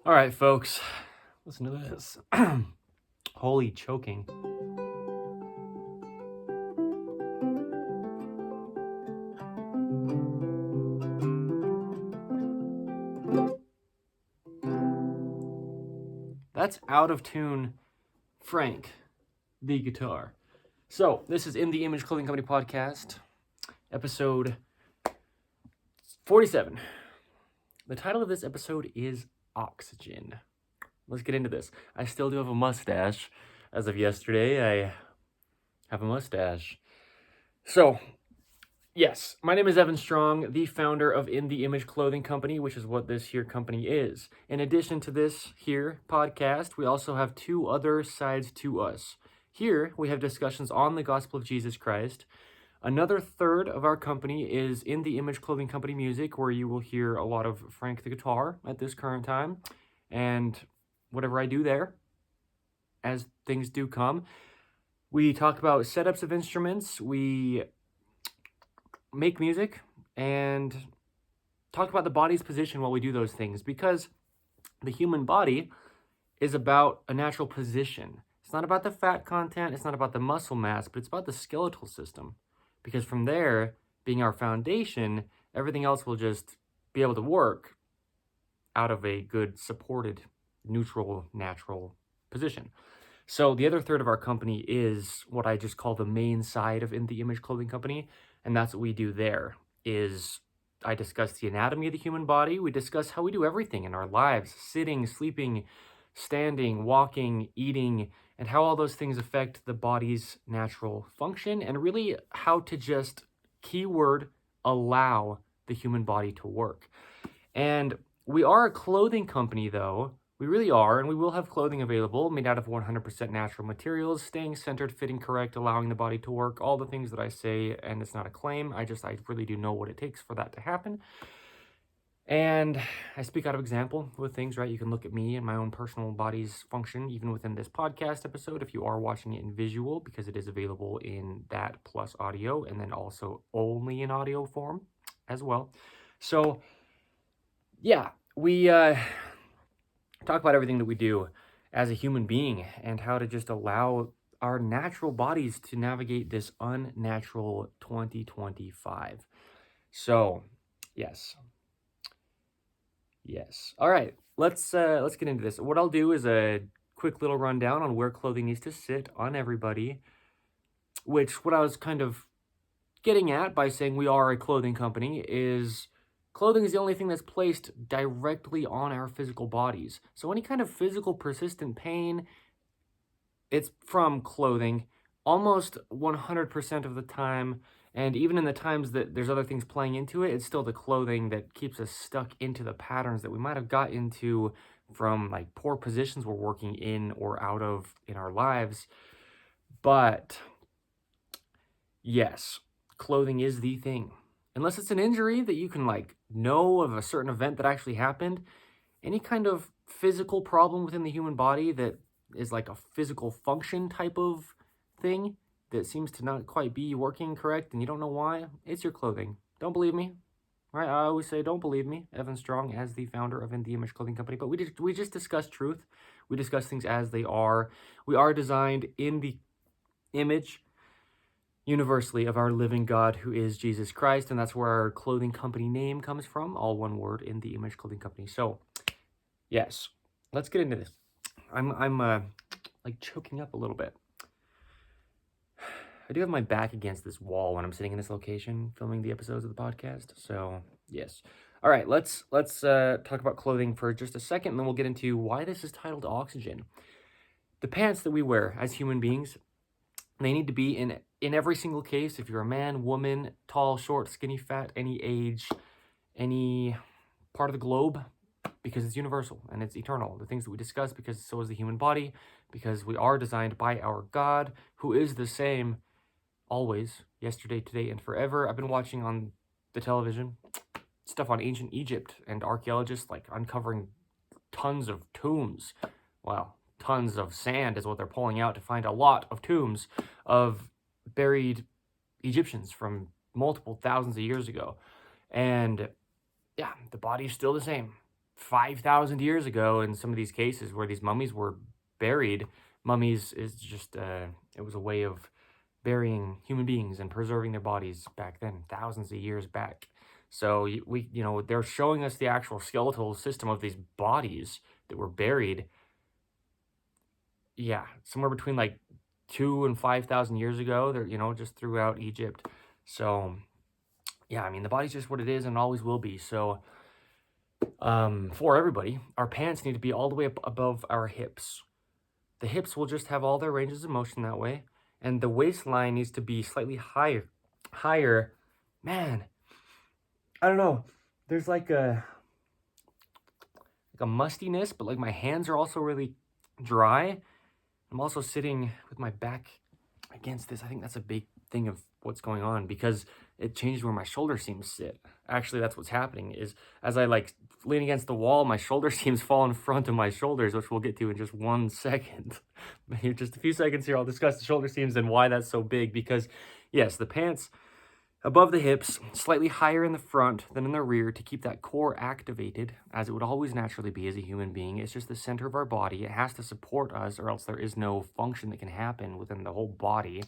All right, folks, listen to this. Holy choking. That's out of tune Frank, the guitar. So, this is In the Image Clothing Company podcast, episode 47. The title of this episode is Oxygen. Let's get into this. I still do have a mustache. As of yesterday, I have a mustache. So, yes, my name is Evan Strong, the founder of In the Image Clothing Company, which is what this here company is. In addition to this here podcast, we also have two other sides to us. Here, we have discussions on the gospel of Jesus Christ. Another third of our company is In the Image Clothing Company Music, where you will hear a lot of Frank the guitar at this current time, and whatever I do there, as things do come. We talk about setups of instruments, we make music, and talk about the body's position while we do those things, because the human body is about a natural position. It's not about the fat content, it's not about the muscle mass, but it's about the skeletal system. Because from there, being our foundation, everything else will just be able to work out of a good, supported, neutral, natural position. So the other third of our company is what I just call the main side of In the Image Clothing Company, and that's what we do there. Is I discuss the anatomy of the human body. We discuss how we do everything in our lives: sitting, sleeping, standing, walking, eating, and how all those things affect the body's natural function, and really how to just, keyword, allow the human body to work. And we are a clothing company, though. We really are, and we will have clothing available made out of 100% natural materials, staying centered, fitting correct, allowing the body to work, all the things that I say, and it's not a claim. I really do know what it takes for that to happen. And I speak out of example with things, right? You can look at me and my own personal body's function, even within this podcast episode, if you are watching it in visual, because it is available in that plus audio, and then also only in audio form as well. So, yeah, we talk about everything that we do as a human being and how to just allow our natural bodies to navigate this unnatural 2025. So, yes. All right, let's get into this. What I'll do is a quick little rundown on where clothing needs to sit on everybody, which what I was kind of getting at by saying we are a clothing company is clothing is the only thing that's placed directly on our physical bodies. So any kind of physical persistent pain, it's from clothing almost 100% of the time. And even in the times that there's other things playing into it, it's still the clothing that keeps us stuck into the patterns that we might have got into from like poor positions we're working in or out of in our lives. But yes, clothing is the thing. Unless it's an injury that you can like know of a certain event that actually happened, any kind of physical problem within the human body that is like a physical function type of thing that seems to not quite be working correct and you don't know why, it's your clothing. Don't believe me, right? I always say don't believe me, Evan Strong, as the founder of In the Image Clothing Company, but we just discuss truth. We discuss things as they are. We are designed in the image universally of our living God, who is Jesus Christ, and that's where our clothing company name comes from, all one word, In the Image Clothing Company. So, yes, let's get into this. I'm like choking up a little bit. I do have my back against this wall when I'm sitting in this location filming the episodes of the podcast. So, yes. All right, let's talk about clothing for just a second, and then we'll get into why this is titled Oxygen. The pants that we wear as human beings, they need to be in every single case. If you're a man, woman, tall, short, skinny, fat, any age, any part of the globe, because it's universal and it's eternal. The things that we discuss, because so is the human body, because we are designed by our God, who is the same always, yesterday, today, and forever. I've been watching on the television stuff on ancient Egypt and archaeologists like uncovering tons of tombs. Wow, tons of sand is what they're pulling out to find a lot of tombs of buried Egyptians from multiple thousands of years ago. And yeah, the body's still the same. 5,000 years ago in some of these cases where these mummies were buried. Mummies is just, it was a way of burying human beings and preserving their bodies back then, thousands of years back. So they're showing us the actual skeletal system of these bodies that were buried. Yeah, somewhere between like 2 and 5,000 years ago. They're just throughout Egypt. So yeah, I mean the body's just what it is and always will be. So for everybody, our pants need to be all the way up above our hips. The hips will just have all their ranges of motion that way, and the waistline needs to be slightly higher. Man, I don't know. There's like a mustiness, but like my hands are also really dry. I'm also sitting with my back against this. I think that's a big thing of what's going on because it changed where my shoulder seams sit. Actually, that's what's happening is as I like lean against the wall, my shoulder seams fall in front of my shoulders, which we'll get to in just 1 second. Just a few seconds here, I'll discuss the shoulder seams and why that's so big because yes, the pants above the hips, slightly higher in the front than in the rear to keep that core activated, as it would always naturally be as a human being. It's just the center of our body. It has to support us, or else there is no function that can happen within the whole body,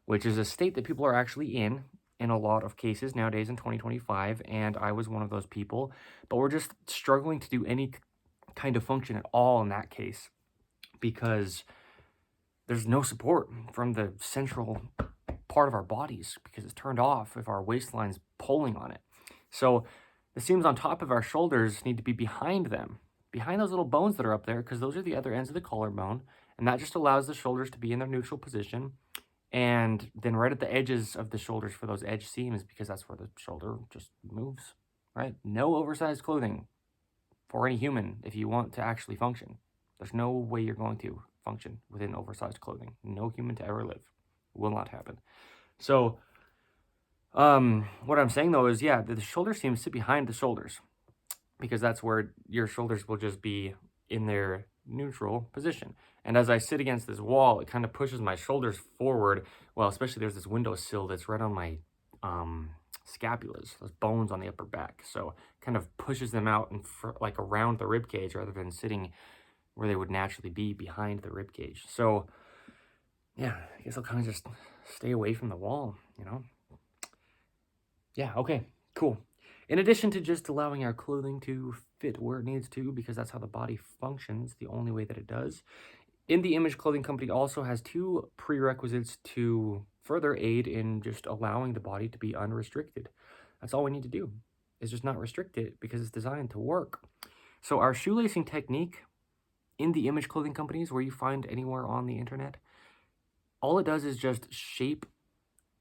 which is a state that people are actually in a lot of cases nowadays in 2025, and I was one of those people. But we're just struggling to do any kind of function at all in that case because there's no support from the central part of our bodies because it's turned off if our waistline's pulling on it. So the seams on top of our shoulders need to be behind them, behind those little bones that are up there, because those are the other ends of the collarbone, and that just allows the shoulders to be in their neutral position. And then right at the edges of the shoulders for those edge seams, because that's where the shoulder just moves, right? No oversized clothing for any human if you want to actually function. There's no way you're going to function within oversized clothing. No human to ever live. Will not happen. So, what I'm saying though is, yeah, the shoulder seams sit behind the shoulders because that's where your shoulders will just be in their neutral position. And as I sit against this wall, it kind of pushes my shoulders forward. Well, especially there's this windowsill that's right on my scapulas, those bones on the upper back. So kind of pushes them out and like around the rib cage rather than sitting where they would naturally be behind the rib cage. So yeah, I guess I'll kind of just stay away from the wall, Yeah, okay, cool. In addition to just allowing our clothing to fit where it needs to, because that's how the body functions, the only way that it does, the Image Clothing Company also has 2 prerequisites to further aid in just allowing the body to be unrestricted. That's all we need to do, is just not restrict it because it's designed to work. So our shoelacing technique in the Image Clothing Companies, where you find anywhere on the internet, all it does is just shape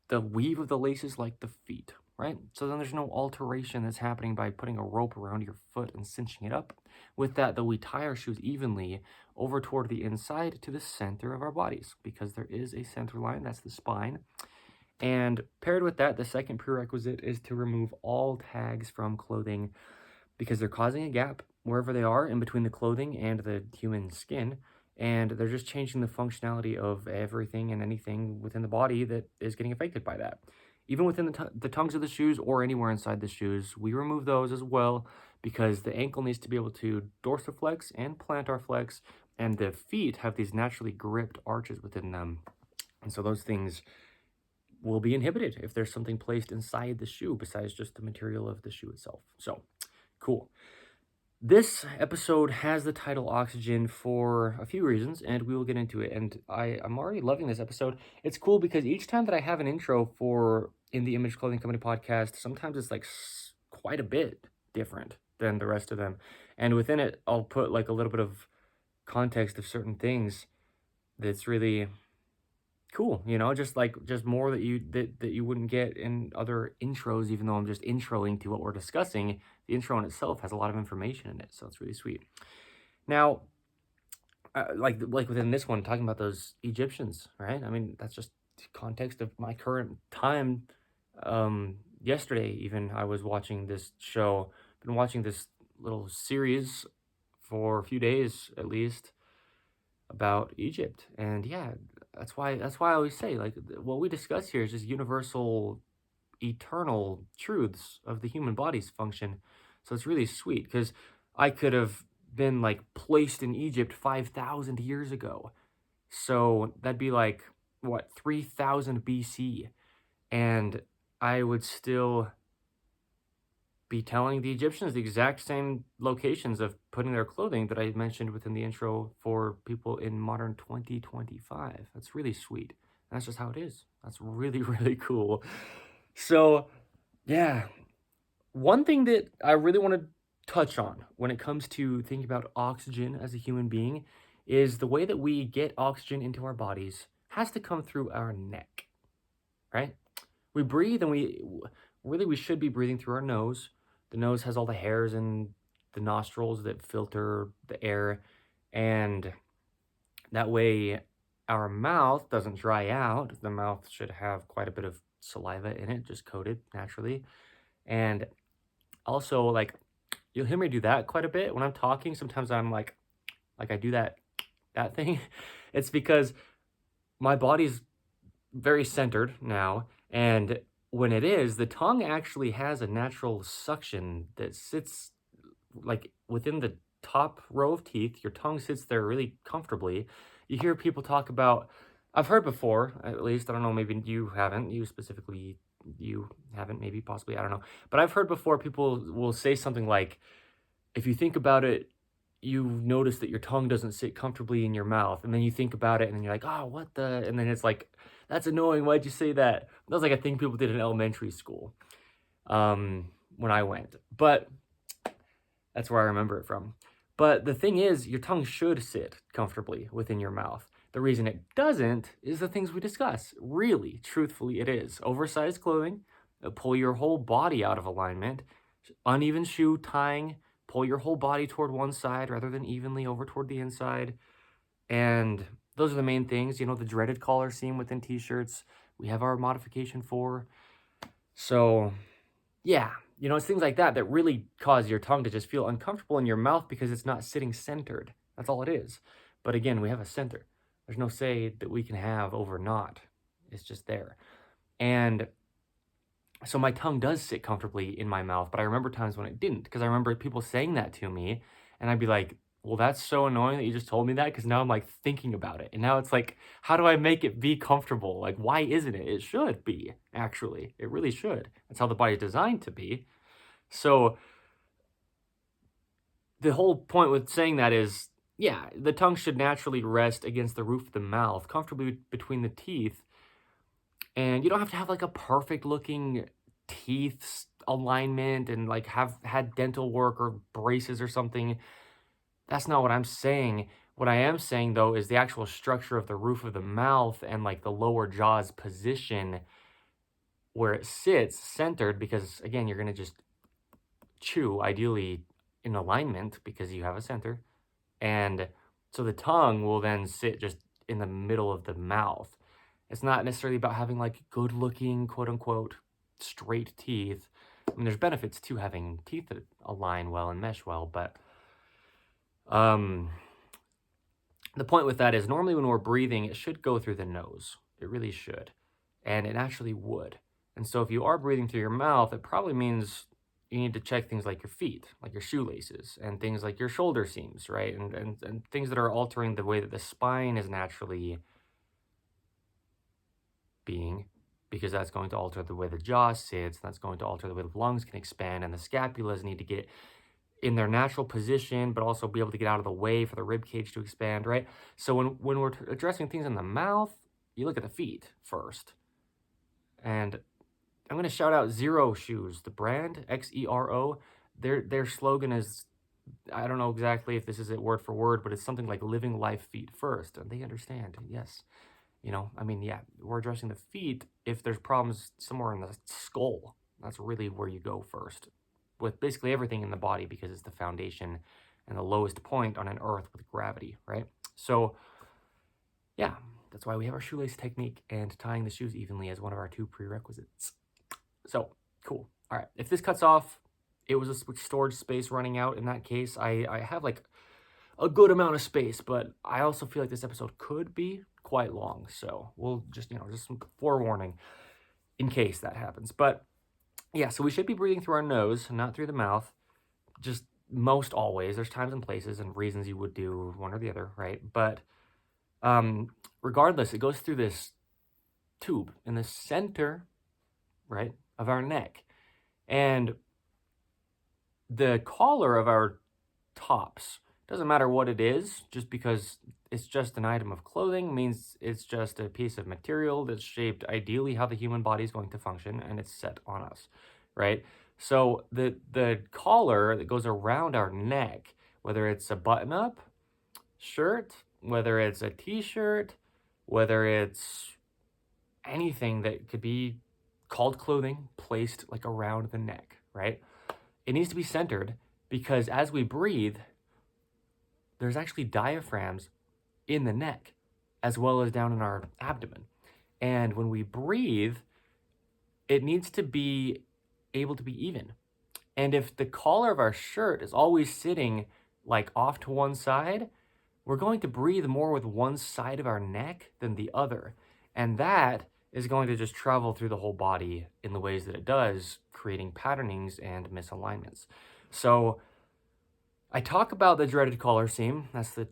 the weave of the laces like the feet, right? So then there's no alteration that's happening by putting a rope around your foot and cinching it up. With that, though, we tie our shoes evenly over toward the inside to the center of our bodies because there is a center line, that's the spine. And paired with that, the second prerequisite is to remove all tags from clothing because they're causing a gap wherever they are in between the clothing and the human skin. And they're just changing the functionality of everything and anything within the body that is getting affected by that. Even within the tongues of the shoes or anywhere inside the shoes, we remove those as well because the ankle needs to be able to dorsiflex and plantar flex, and the feet have these naturally gripped arches within them. And so those things will be inhibited if there's something placed inside the shoe besides just the material of the shoe itself. So, cool. This episode has the title Oxygen for a few reasons, and we will get into it. And I'm already loving this episode. It's cool because each time that I have an intro for In the Image Clothing Company podcast, sometimes it's like quite a bit different than the rest of them. And within it, I'll put like a little bit of context of certain things that's really cool, just more that you wouldn't get in other intros, even though I'm just introing to what we're discussing. The intro in itself has a lot of information in it, so it's really sweet. Now, like within this one, talking about those Egyptians, right? I mean, that's just context of my current time. Yesterday, even, I was watching this show. Been watching this little series for a few days, at least, about Egypt. And yeah, that's why I always say, like, what we discuss here is just universal, eternal truths of the human body's function. So it's really sweet because I could have been like placed in Egypt 5,000 years ago. So that'd be like, what, 3,000 BC. And I would still be telling the Egyptians the exact same locations of putting their clothing that I mentioned within the intro for people in modern 2025. That's really sweet. That's just how it is. That's really, really cool. So, yeah, one thing that I really want to touch on when it comes to thinking about oxygen as a human being is the way that we get oxygen into our bodies has to come through our neck, right? We breathe and we should be breathing through our nose. The nose has all the hairs in the nostrils that filter the air, and that way our mouth doesn't dry out. The mouth should have quite a bit of saliva in it, just coated naturally. And also, like, you'll hear me do that quite a bit when I'm talking. Sometimes I'm like I do that thing. It's because my body's very centered now, and when it is, the tongue actually has a natural suction that sits like within the top row of teeth. Your tongue sits there really comfortably. You hear people talk about, I've heard before, at least, I don't know, maybe you haven't, you haven't, maybe, possibly, I don't know. But I've heard before people will say something like, if you think about it, you notice that your tongue doesn't sit comfortably in your mouth, and then you think about it, and then you're like, oh, what the, and then it's like, that's annoying, why'd you say that? That was like a thing people did in elementary school, when I went, but that's where I remember it from. But the thing is, your tongue should sit comfortably within your mouth. The reason it doesn't is the things we discuss. Really, truthfully, it is oversized clothing, pull your whole body out of alignment, uneven shoe tying, pull your whole body toward one side rather than evenly over toward the inside. And those are the main things, you know, the dreaded collar seam within t-shirts, we have our modification for. So, yeah, you know, it's things like that that really cause your tongue to just feel uncomfortable in your mouth because it's not sitting centered. That's all it is. But again, we have a center. There's no say that we can have over not. It's just there. And so my tongue does sit comfortably in my mouth, but I remember times when it didn't, because I remember people saying that to me, and I'd be like, well, that's so annoying that you just told me that, because now I'm like thinking about it. And now it's like, how do I make it be comfortable? Like, why isn't it? It should be, actually. It really should. That's how the body's designed to be. So the whole point with saying that is, yeah, the tongue should naturally rest against the roof of the mouth, comfortably between the teeth. And you don't have to have like a perfect looking teeth alignment and like have had dental work or braces or something. That's not what I'm saying. What I am saying though is the actual structure of the roof of the mouth and like the lower jaw's position where it sits centered, because again, you're going to just chew ideally in alignment because you have a center. And so the tongue will then sit just in the middle of the mouth. It's not necessarily about having like good looking, quote unquote, straight teeth. I mean, there's benefits to having teeth that align well and mesh well, but the point with that is normally when we're breathing, it should go through the nose. It really should. And it actually would. And so if you are breathing through your mouth, it probably means you need to check things like your feet, like your shoelaces, and things like your shoulder seams, right? And things that are altering the way that the spine is naturally being, because that's going to alter the way the jaw sits, and that's going to alter the way the lungs can expand, and the scapulas need to get in their natural position, but also be able to get out of the way for the rib cage to expand, right? So when we're addressing things in the mouth, you look at the feet first. And I'm going to shout out Zero Shoes, the brand, Xero. Their slogan is, I don't know exactly if this is it word for word, but it's something like living life feet first. And they understand, yes. You know, I mean, yeah, we're addressing the feet if there's problems somewhere in the skull. That's really where you go first, with basically everything in the body, because it's the foundation and the lowest point on an earth with gravity, right? So, yeah, that's why we have our shoelace technique and tying the shoes evenly as one of our 2 prerequisites. So, cool. All right, if this cuts off, it was a storage space running out. In that case, I have like a good amount of space, but I also feel like this episode could be quite long. So we'll just, you know, just some forewarning in case that happens. But yeah, so we should be breathing through our nose, not through the mouth. Just most always, there's times and places and reasons you would do one or the other, right? But regardless, it goes through this tube in the center, right, of our neck. And the collar of our tops, doesn't matter what it is, just because it's just an item of clothing means it's just a piece of material that's shaped ideally how the human body is going to function, and it's set on us, right? So the collar that goes around our neck, whether it's a button-up shirt, whether it's a t-shirt, whether it's anything that could be called clothing placed like around the neck, right? It needs to be centered because as we breathe, there's actually diaphragms in the neck as well as down in our abdomen. And when we breathe, it needs to be able to be even. And if the collar of our shirt is always sitting like off to one side, we're going to breathe more with one side of our neck than the other. And that is going to just travel through the whole body in the ways that it does, creating patternings and misalignments. So I talk about the dreaded collar seam. That's the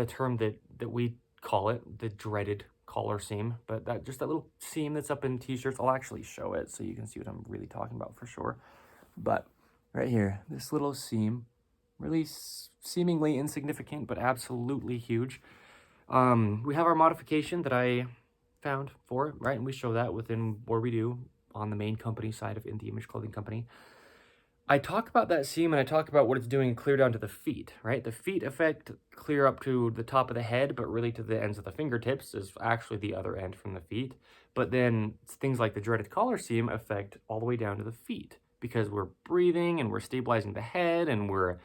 term that we call it, the dreaded collar seam. But that little seam that's up in t-shirts, I'll actually show it so you can see what I'm really talking about for sure. But right here, this little seam, really seemingly insignificant, but absolutely huge. We have our modification that I found for it, right? And we show that within what we do on the main company side of In The Image Clothing Company. I talk about that seam and I talk about what it's doing clear down to the feet, right? The feet affect clear up to the top of the head, but really to the ends of the fingertips is actually the other end from the feet. But then things like the dreaded collar seam affect all the way down to the feet because we're breathing and we're stabilizing the head and we're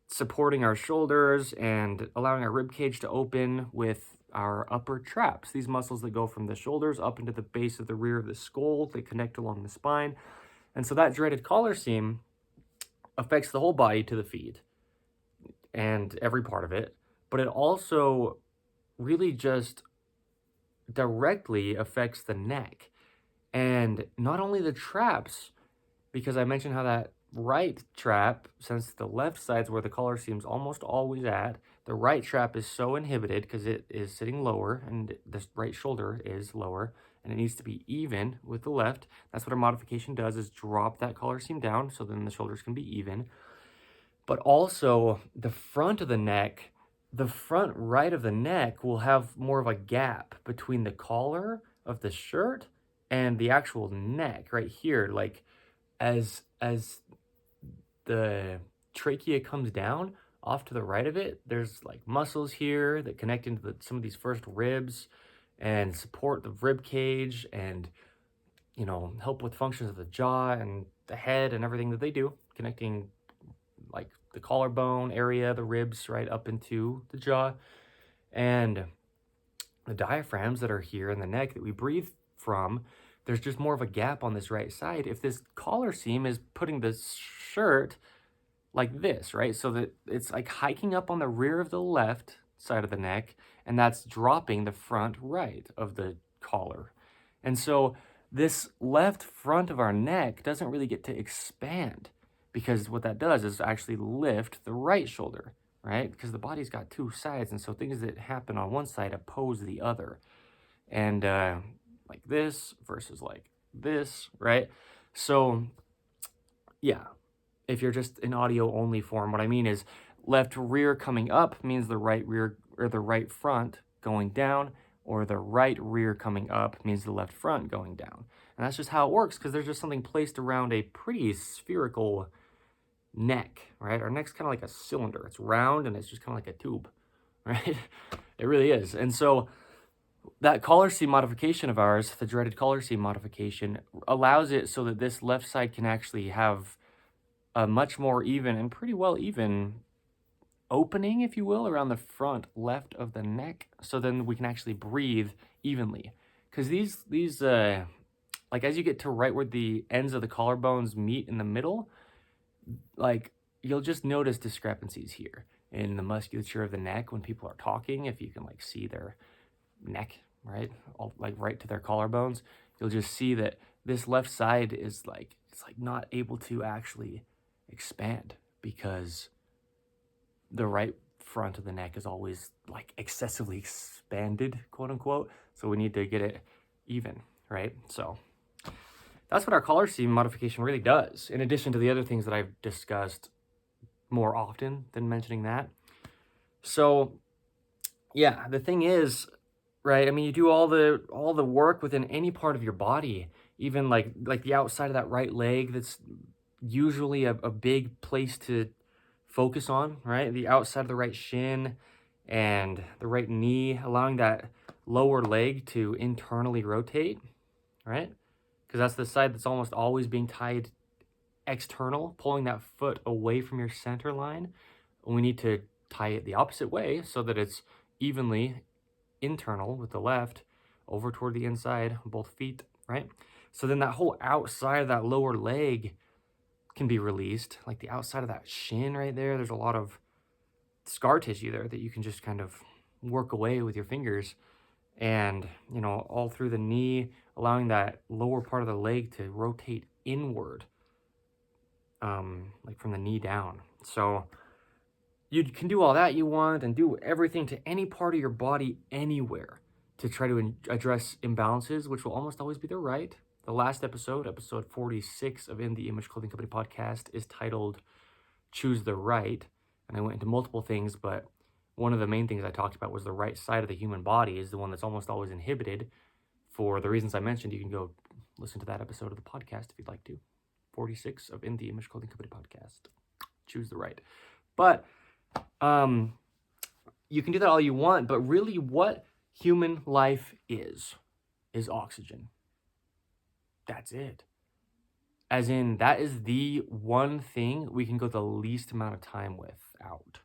supporting our shoulders and allowing our rib cage to open with our upper traps, these muscles that go from the shoulders up into the base of the rear of the skull, they connect along the spine. And so that dreaded collar seam affects the whole body to the feet and every part of it, but it also really just directly affects the neck. And not only the traps, because I mentioned how that right trap, since the left side's where the collar seam's almost always at, the right trap is so inhibited because it is sitting lower and this right shoulder is lower and it needs to be even with the left. That's what our modification does, is drop that collar seam down so then the shoulders can be even. But also the front of the neck, the front right of the neck will have more of a gap between the collar of the shirt and the actual neck right here. Like as the trachea comes down off to the right of it, there's like muscles here that connect into some of these first ribs and support the rib cage and, you know, help with functions of the jaw and the head and everything that they do, connecting like the collarbone area, the ribs right up into the jaw, and the diaphragms that are here in the neck that we breathe from. There's just more of a gap on this right side. If this collar seam is putting the shirt like this, right? So that it's like hiking up on the rear of the left side of the neck, and that's dropping the front right of the collar. And so this left front of our neck doesn't really get to expand because what that does is actually lift the right shoulder, right? Because the body's got two sides, and so things that happen on one side oppose the other. And like this versus like this, right? So yeah, if you're just in audio only form, what I mean is left rear coming up means the right rear or the right front going down, or the right rear coming up means the left front going down. And that's just how it works because there's just something placed around a pretty spherical neck, right? Our neck's kind of like a cylinder. It's round and it's just kind of like a tube, right? It really is. And so that collar seam modification of ours, the dreaded collar seam modification, allows it so that this left side can actually have a much more even and pretty well even opening, if you will, around the front left of the neck, so then we can actually breathe evenly. Because these like as you get to right where the ends of the collarbones meet in the middle, like you'll just notice discrepancies here in the musculature of the neck when people are talking. If you can like see their neck, right, all, like right to their collarbones, you'll just see that this left side is like, it's like not able to actually expand because the right front of the neck is always like excessively expanded, quote unquote. So we need to get it even, right? So that's what our collar seam modification really does, in addition to the other things that I've discussed more often than mentioning that. So yeah, the thing is, right, I mean, you do all the work within any part of your body, even like the outside of that right leg. That's usually a big place to focus on, right? The outside of the right shin and the right knee, allowing that lower leg to internally rotate, right? Because that's the side that's almost always being tied external, pulling that foot away from your center line. We need to tie it the opposite way so that it's evenly internal with the left over toward the inside, both feet, right? So then that whole outside of that lower leg can be released, like the outside of that shin right there. There's a lot of scar tissue there that you can just kind of work away with your fingers, and you know, all through the knee, allowing that lower part of the leg to rotate inward, like from the knee down. So you can do all that you want and do everything to any part of your body anywhere to try to address imbalances, which will almost always be the right. The last episode 46 of In the Image Clothing Company podcast, is titled Choose the Right. And I went into multiple things, but one of the main things I talked about was the right side of the human body is the one that's almost always inhibited for the reasons I mentioned. You can go listen to that episode of the podcast if you'd like to. 46 of In the Image Clothing Company podcast. Choose the right. But you can do that all you want, but really what human life is oxygen. That's it. As in, that is the one thing we can go the least amount of time without.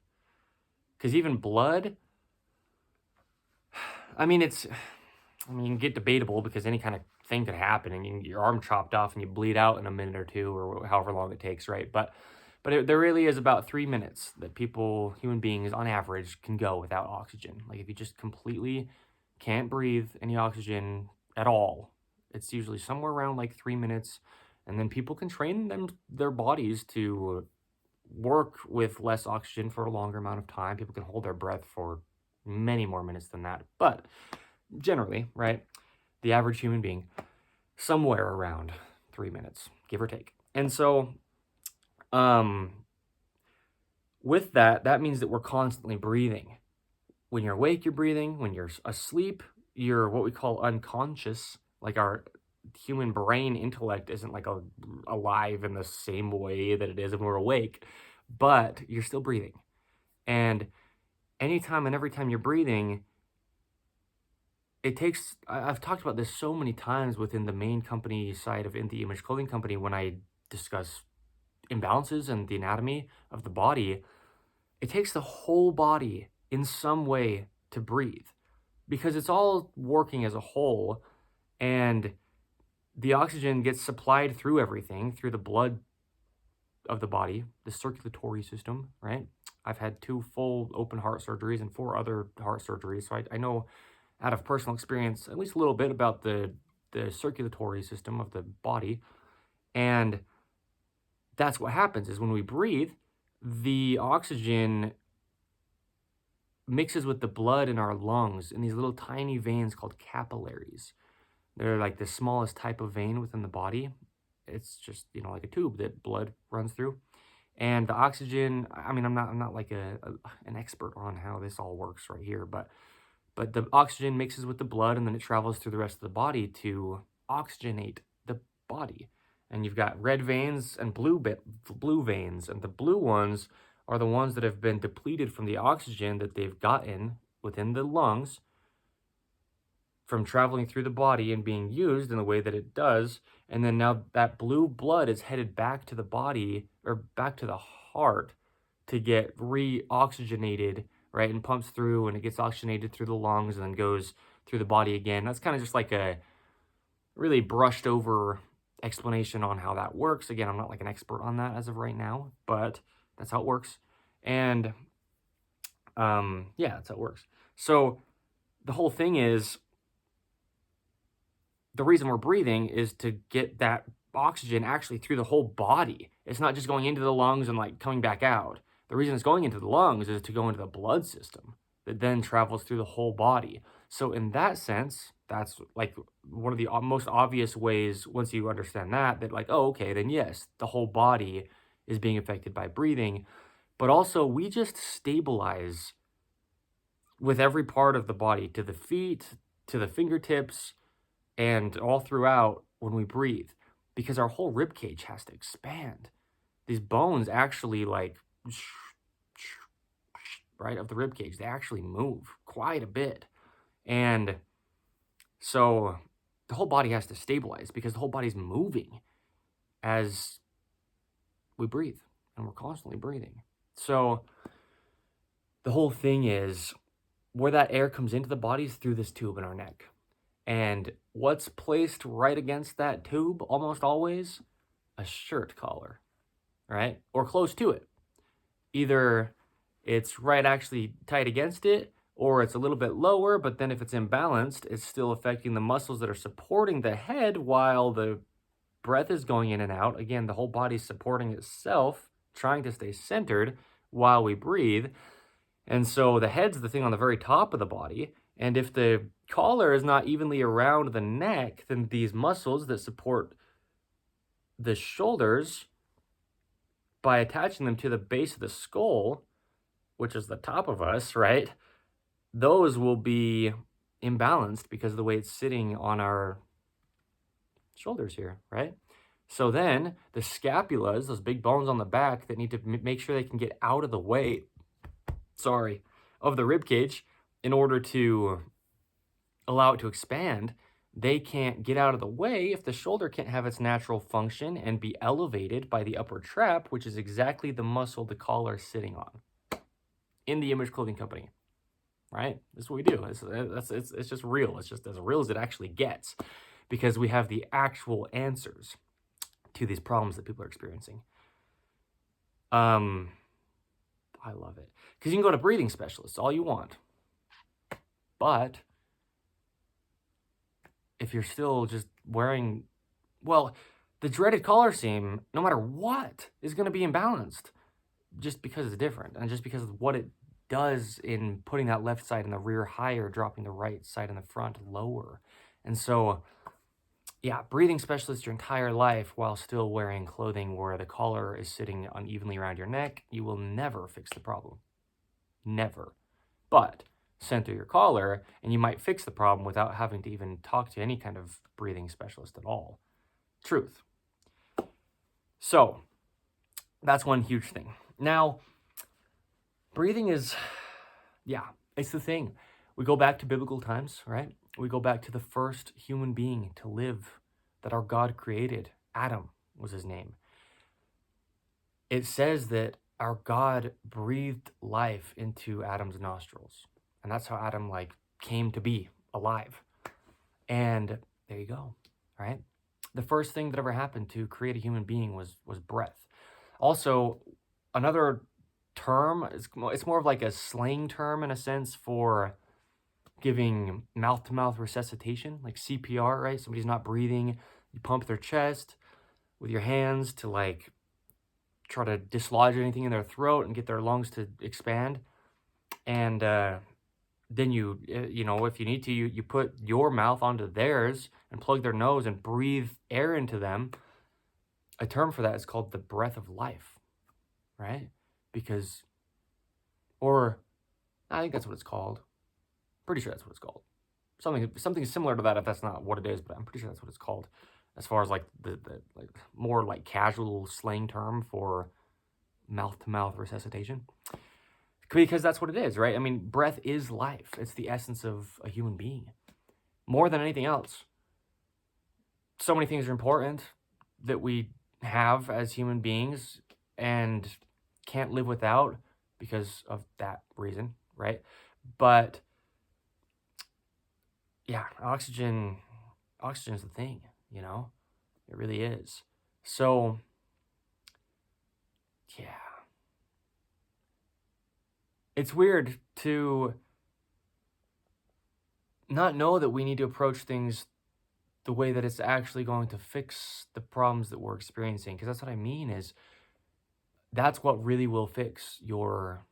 Because even blood, I mean, you can get debatable because any kind of thing could happen and you can get your arm chopped off and you bleed out in a minute or two or however long it takes, right? But there really is about 3 minutes that human beings on average, can go without oxygen. Like if you just completely can't breathe any oxygen at all, it's usually somewhere around like 3 minutes. And then people can train their bodies to work with less oxygen for a longer amount of time. People can hold their breath for many more minutes than that. But generally, right, the average human being, somewhere around 3 minutes, give or take. And so with that means that we're constantly breathing. When you're awake, you're breathing. When you're asleep, you're what we call unconscious. Like our human brain intellect isn't like alive in the same way that it is when we're awake, but you're still breathing. And anytime and every time you're breathing, I've talked about this so many times within the main company side of In the Image Clothing Company when I discuss imbalances and the anatomy of the body. It takes the whole body in some way to breathe because it's all working as a whole, and the oxygen gets supplied through everything, through the blood of the body, the circulatory system, right? I've had 2 full open heart surgeries and 4 other heart surgeries, so I know out of personal experience at least a little bit about the circulatory system of the body. And that's what happens is when we breathe, the oxygen mixes with the blood in our lungs in these little tiny veins called capillaries. They're like the smallest type of vein within the body. It's just, like a tube that blood runs through. And the oxygen, I mean, I'm not like an expert on how this all works right here, but the oxygen mixes with the blood and then it travels through the rest of the body to oxygenate the body. And you've got red veins and blue veins, and the blue ones are the ones that have been depleted from the oxygen that they've gotten within the lungs from traveling through the body and being used in the way that it does. And then now that blue blood is headed back to the body or back to the heart to get re-oxygenated, right? And pumps through and it gets oxygenated through the lungs and then goes through the body again. That's kind of just like a really brushed over explanation on how that works. Again, I'm not like an expert on that as of right now, but that's how it works. And that's how it works. So the whole thing is, the reason we're breathing is to get that oxygen actually through the whole body. It's not just going into the lungs and like coming back out. The reason it's going into the lungs is to go into the blood system that then travels through the whole body. So in that sense, that's like one of the most obvious ways, once you understand that like, oh, okay, then yes, the whole body is being affected by breathing. But also, we just stabilize with every part of the body, to the feet, to the fingertips, and all throughout when we breathe, because our whole rib cage has to expand. These bones actually like, right, of the rib cage, they actually move quite a bit. And so the whole body has to stabilize because the whole body's moving as we breathe, and we're constantly breathing. So the whole thing is, where that air comes into the body is through this tube in our neck. And what's placed right against that tube almost always? A shirt collar, right? Or close to it. Either it's right actually tight against it, or it's a little bit lower, but then if it's imbalanced, it's still affecting the muscles that are supporting the head while the breath is going in and out. Again, the whole body's supporting itself, trying to stay centered while we breathe. And so the head's the thing on the very top of the body. And if the collar is not evenly around the neck, then these muscles that support the shoulders, by attaching them to the base of the skull, which is the top of us, right? Those will be imbalanced because of the way it's sitting on our shoulders here, right? So then the scapulas, those big bones on the back that need to make sure they can get out of the way, of the rib cage in order to allow it to expand, they can't get out of the way if the shoulder can't have its natural function and be elevated by the upper trap, which is exactly the muscle the collar is sitting on. In the Image Clothing Company, right? This is what we do. It's just real. It's just as real as it actually gets, because we have the actual answers to these problems that people are experiencing. I love it. Because you can go to breathing specialists all you want. But if you're still just wearing, well, the dreaded collar seam, no matter what, is going to be imbalanced just because it's different and just because of what it does in putting that left side in the rear higher, dropping the right side in the front lower. And so, yeah, breathing specialists your entire life while still wearing clothing where the collar is sitting unevenly around your neck, you will never fix the problem. Never. But center your collar and you might fix the problem without having to even talk to any kind of breathing specialist at all. Truth. So that's one huge thing. Now, breathing is, it's the thing. We go back to biblical times, right? We go back to the first human being to live that our God created. Adam was his name. It says that our God breathed life into Adam's nostrils. And that's how Adam came to be alive. And there you go, right? The first thing that ever happened to create a human being was breath. Also, another term, it's more of like a slang term in a sense for giving mouth-to-mouth resuscitation, like CPR, right? Somebody's not breathing, you pump their chest with your hands to try to dislodge anything in their throat and get their lungs to expand. And then you if you need to, you put your mouth onto theirs and plug their nose and breathe air into them. A term for that is called the breath of life, right? Because, or I think that's what it's called. Pretty sure that's what it's called. Something similar to that, if that's not what it is, but I'm pretty sure that's what it's called, as far as the more casual slang term for mouth-to-mouth resuscitation. Because that's what it is, right? I mean, breath is life. It's the essence of a human being. More than anything else. So many things are important that we have as human beings and can't live without because of that reason, right? But yeah, oxygen is the thing, it really is. So yeah, it's weird to not know that we need to approach things the way that it's actually going to fix the problems that we're experiencing. Because that's what I mean is, that's what really will fix your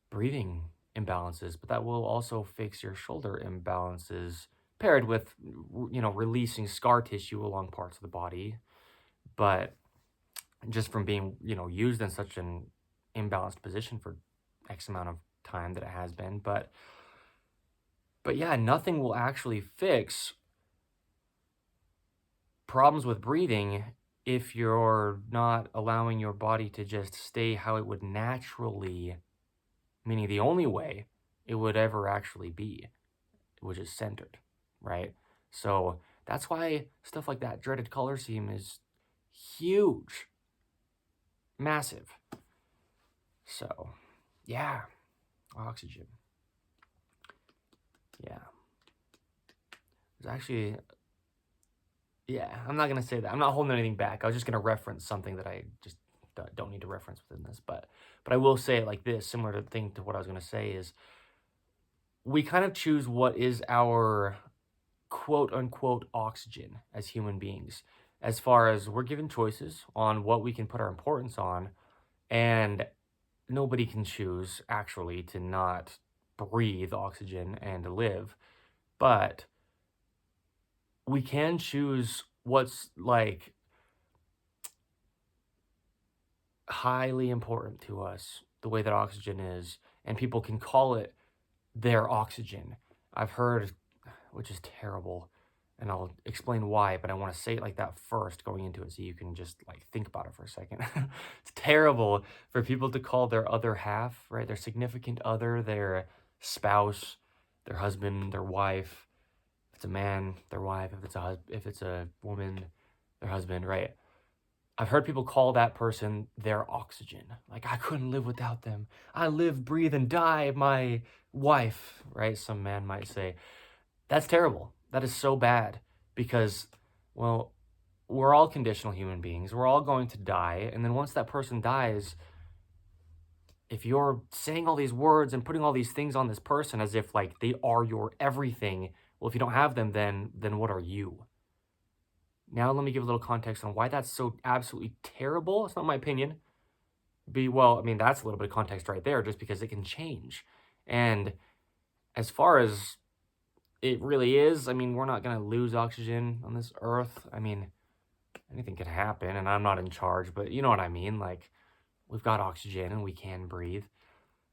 breathing imbalances, but that will also fix your shoulder imbalances paired with, releasing scar tissue along parts of the body. But just from being, used in such an imbalanced position for X amount of time that it has been. But yeah, nothing will actually fix problems with breathing if you're not allowing your body to just stay how it would naturally, meaning the only way it would ever actually be, which is centered, right? So that's why stuff like that dreaded color scheme is huge, massive. So yeah, oxygen. Yeah. There's actually, yeah, I'm not going to say that. I'm not holding anything back. I was just going to reference something that I just don't need to reference within this. But I will say it like this, similar to what I was going to say is we kind of choose what is our quote unquote oxygen as human beings, as far as we're given choices on what we can put our importance on, and nobody can choose actually to not breathe oxygen and to live, but we can choose what's like highly important to us, the way that oxygen is, and people can call it their oxygen. I've heard, which is terrible, and I'll explain why, but I want to say it like that first going into it so you can just like think about it for a second. It's terrible for people to call their other half, right? Their significant other, their spouse, their husband, their wife. If it's a man, their wife. If it's a woman, their husband, right? I've heard people call that person their oxygen. Like, I couldn't live without them. I live, breathe, and die, my wife, right? Some man might say. That's terrible. That is so bad because, well, we're all conditional human beings. We're all going to die. And then once that person dies, if you're saying all these words and putting all these things on this person as if like they are your everything, well, if you don't have them, then what are you? Now let me give a little context on why that's so absolutely terrible. It's not my opinion. That's a little bit of context right there, just because it can change. And as far as it really is, we're not going to lose oxygen on this earth. Anything could happen, and I'm not in charge, but you know what I mean? Like, we've got oxygen and we can breathe.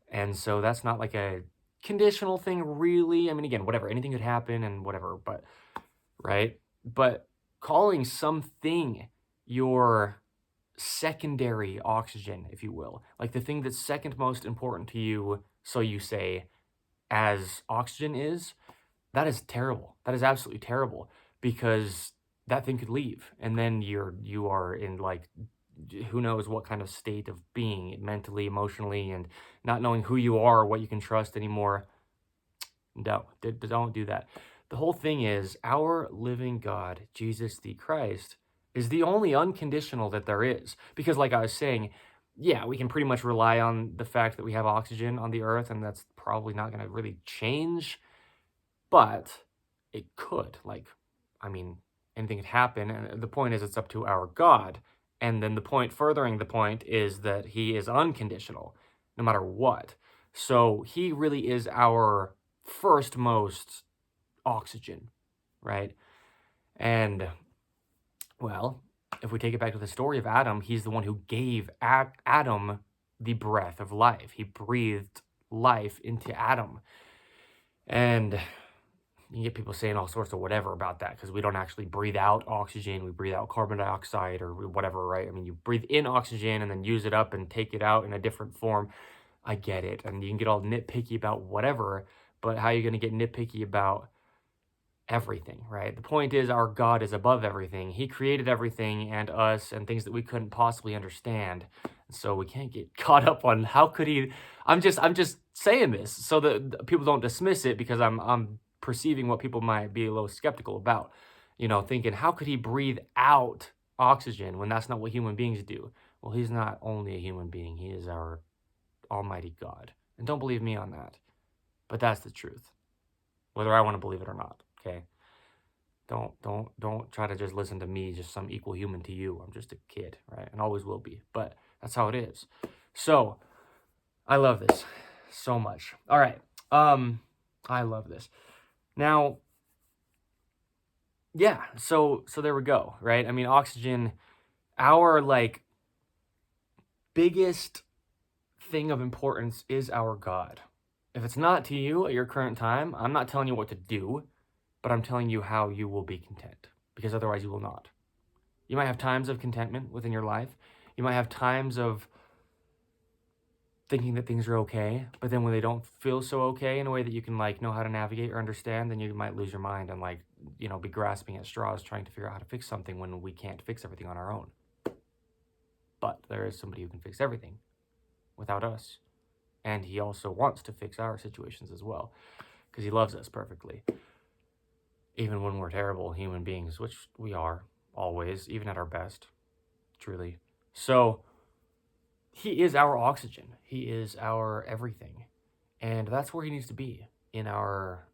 And so that's not like a conditional thing, really. Again, whatever, anything could happen and whatever, but, right? But calling something your secondary oxygen, if you will, like the thing that's second most important to you, so you say, as oxygen is, that is terrible. That is absolutely terrible, because that thing could leave, and then you are in like who knows what kind of state of being mentally, emotionally, and not knowing who you are, what you can trust anymore. No, don't do that. The whole thing is our living God, Jesus the Christ, is the only unconditional that there is. Because like I was saying, yeah, we can pretty much rely on the fact that we have oxygen on the earth, and that's probably not going to really change, but it could. Anything could happen, and the point is it's up to our God. And then furthering the point is that he is unconditional, no matter what. So he really is our first most oxygen, right? And, well, if we take it back to the story of Adam, he's the one who gave Adam the breath of life. He breathed life into Adam. And you get people saying all sorts of whatever about that, because we don't actually breathe out oxygen. We breathe out carbon dioxide or whatever, right? You breathe in oxygen and then use it up and take it out in a different form. I get it. And you can get all nitpicky about whatever, but how are you going to get nitpicky about everything, right? The point is our God is above everything. He created everything and us and things that we couldn't possibly understand. So we can't get caught up on how could he. I'm just saying this so that people don't dismiss it, because I'm perceiving what people might be a little skeptical about, thinking, how could he breathe out oxygen when that's not what human beings do? Well, he's not only a human being, he is our almighty God. And don't believe me on that, but that's the truth, whether I want to believe it or not. Okay, don't try to just listen to me, just some equal human to you. I'm just a kid, right? And always will be. But That's how it is. So I love this so much. All right. I love this. Now, yeah, so there we go, right? I mean, oxygen, our like biggest thing of importance is our God. If it's not to you at your current time, I'm not telling you what to do, but I'm telling you how you will be content, because otherwise you will not. You might have times of contentment within your life. You might have times of thinking that things are okay, but then when they don't feel so okay in a way that you can like know how to navigate or understand, then you might lose your mind and like, you know, be grasping at straws trying to figure out how to fix something when we can't fix everything on our own. But there is somebody who can fix everything without us. And he also wants to fix our situations as well, because he loves us perfectly. Even when we're terrible human beings, which we are always, even at our best, truly. So he is our oxygen. He is our everything. And that's where he needs to be in our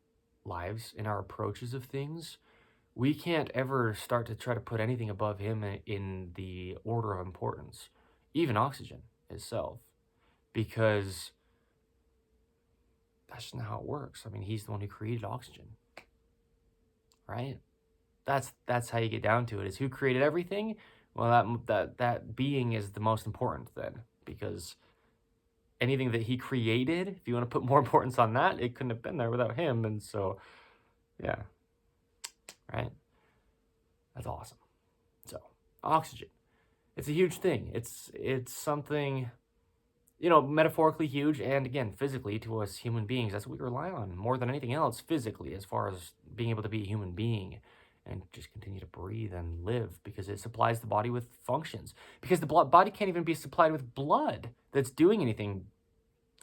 lives, in our approaches of things. We can't ever start to try to put anything above him in the order of importance, even oxygen itself, because that's just not how it works. I mean, he's the one who created oxygen, right? That's how you get down to it, is who created everything. Well, that being is the most important then, because anything that he created, if you want to put more importance on that, it couldn't have been there without him. And so, yeah, right? That's awesome. So, oxygen. It's a huge thing. It's something, you know, metaphorically huge, and again, physically to us human beings. That's what we rely on more than anything else physically, as far as being able to be a human being and just continue to breathe and live, because it supplies the body with functions. Because the body can't even be supplied with blood that's doing anything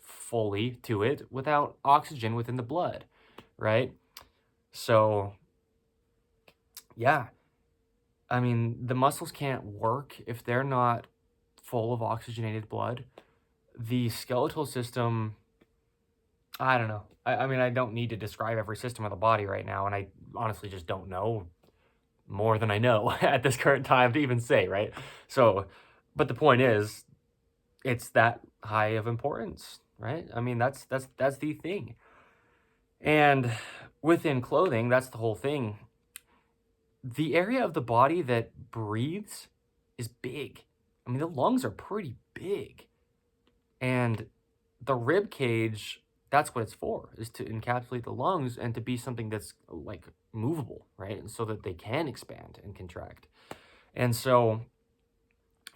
fully to it without oxygen within the blood, right? So, yeah. I mean, the muscles can't work if they're not full of oxygenated blood. The skeletal system, I don't know. I mean, I don't need to describe every system of the body right now, and I honestly just don't know more than I know at this current time to even say, right? So, but the point is, it's that high of importance, right? I mean, that's the thing. And within clothing, that's the whole thing. The area of the body that breathes is big. I mean, the lungs are pretty big. And the rib cage, that's what it's for, is to encapsulate the lungs and to be something that's like movable, right? And so that they can expand and contract. And so,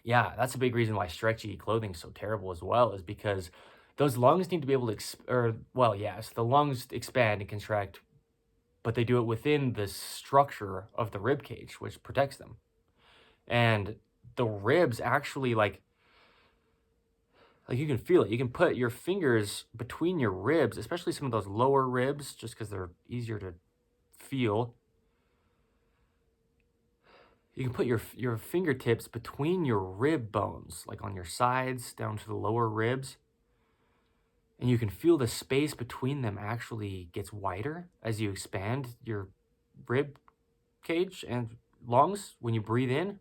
yeah, that's a big reason why stretchy clothing is so terrible as well, is because those lungs need to be able to, the lungs expand and contract, but they do it within the structure of the rib cage, which protects them. And the ribs actually like you can feel it. You can put your fingers between your ribs, especially some of those lower ribs, just because they're easier to feel. You can put your fingertips between your rib bones, like on your sides down to the lower ribs. And you can feel the space between them actually gets wider as you expand your rib cage and lungs when you breathe in.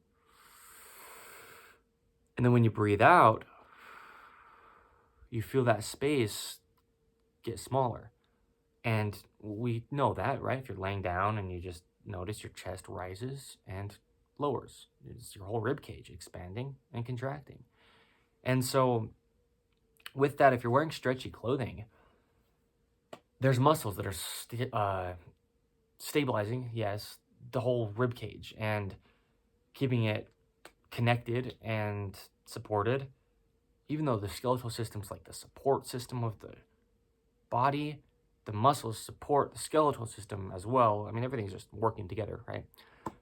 And then when you breathe out, you feel that space get smaller. And we know that, right? If you're laying down and you just notice your chest rises and lowers, it's your whole rib cage expanding and contracting. And so with that, if you're wearing stretchy clothing, there's muscles that are stabilizing, yes, the whole rib cage and keeping it connected and supported, even though the skeletal system's like the support system of the body. The muscles support the skeletal system as well. I mean, everything's just working together, right?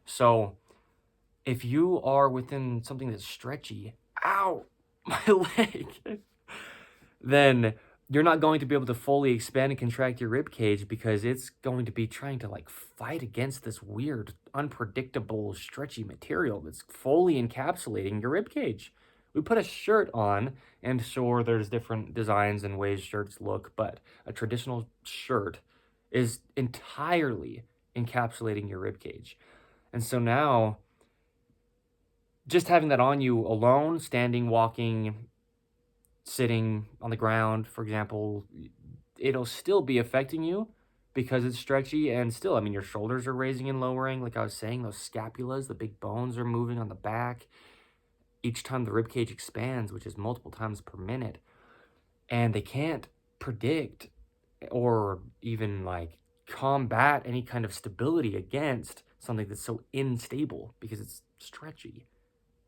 So if you are within something that's stretchy, ow, my leg, then you're not going to be able to fully expand and contract your rib cage, because it's going to be trying to like fight against this weird, unpredictable, stretchy material that's fully encapsulating your rib cage. We put a shirt on, and sure, there's different designs and ways shirts look, but a traditional shirt is entirely encapsulating your rib cage. And so now just having that on you alone, standing, walking, sitting on the ground, for example, it'll still be affecting you because it's stretchy. And still, I mean, your shoulders are raising and lowering. Like I was saying, those scapulas, the big bones are moving on the back each time the ribcage expands, which is multiple times per minute. And they can't predict or even like combat any kind of stability against something that's so unstable because it's stretchy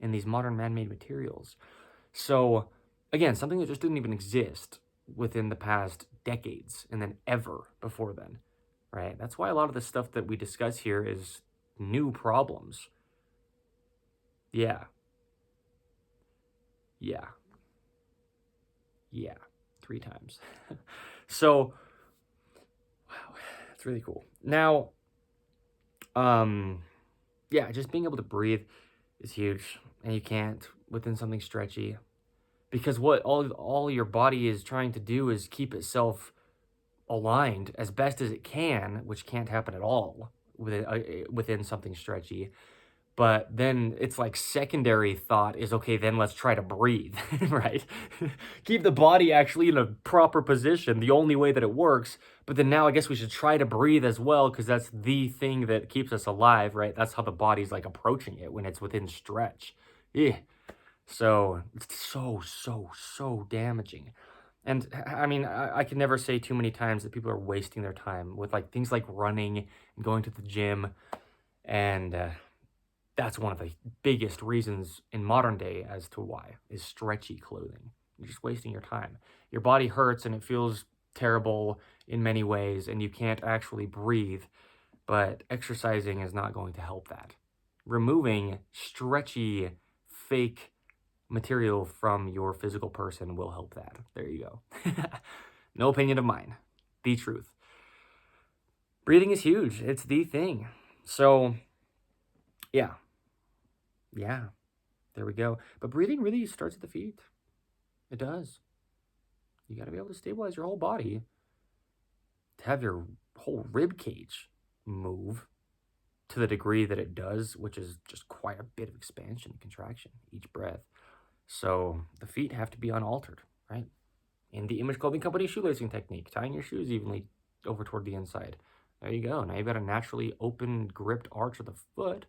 in these modern man-made materials. So again, something that just didn't even exist within the past decades and then ever before then, right? That's why a lot of the stuff that we discuss here is new problems. Yeah. Yeah. Yeah. 3 times. So, wow, it's really cool. Now, yeah, just being able to breathe is huge, and you can't within something stretchy, because what all your body is trying to do is keep itself aligned as best as it can, which can't happen at all within something stretchy. But then it's like secondary thought is, okay, then let's try to breathe, right? Keep the body actually in a proper position, the only way that it works. But then now I guess we should try to breathe as well, because that's the thing that keeps us alive, right? That's how the body's like approaching it when it's within stretch. Yeah. So it's so damaging. And I mean, I can never say too many times that people are wasting their time with like things like running and going to the gym. And that's one of the biggest reasons in modern day as to why is stretchy clothing. You're just wasting your time. Your body hurts and it feels terrible in many ways, and you can't actually breathe, but exercising is not going to help that. Removing stretchy, fake material from your physical person will help that. There you go. No opinion of mine. The truth. Breathing is huge. It's the thing. So, yeah. Yeah. There we go. But breathing really starts at the feet. It does. You got to be able to stabilize your whole body to have your whole rib cage move to the degree that it does, which is just quite a bit of expansion and contraction each breath. So the feet have to be unaltered, right? In the Image Clothing Company shoelacing technique, tying your shoes evenly over toward the inside. There you go. Now you've got a naturally open, gripped arch of the foot.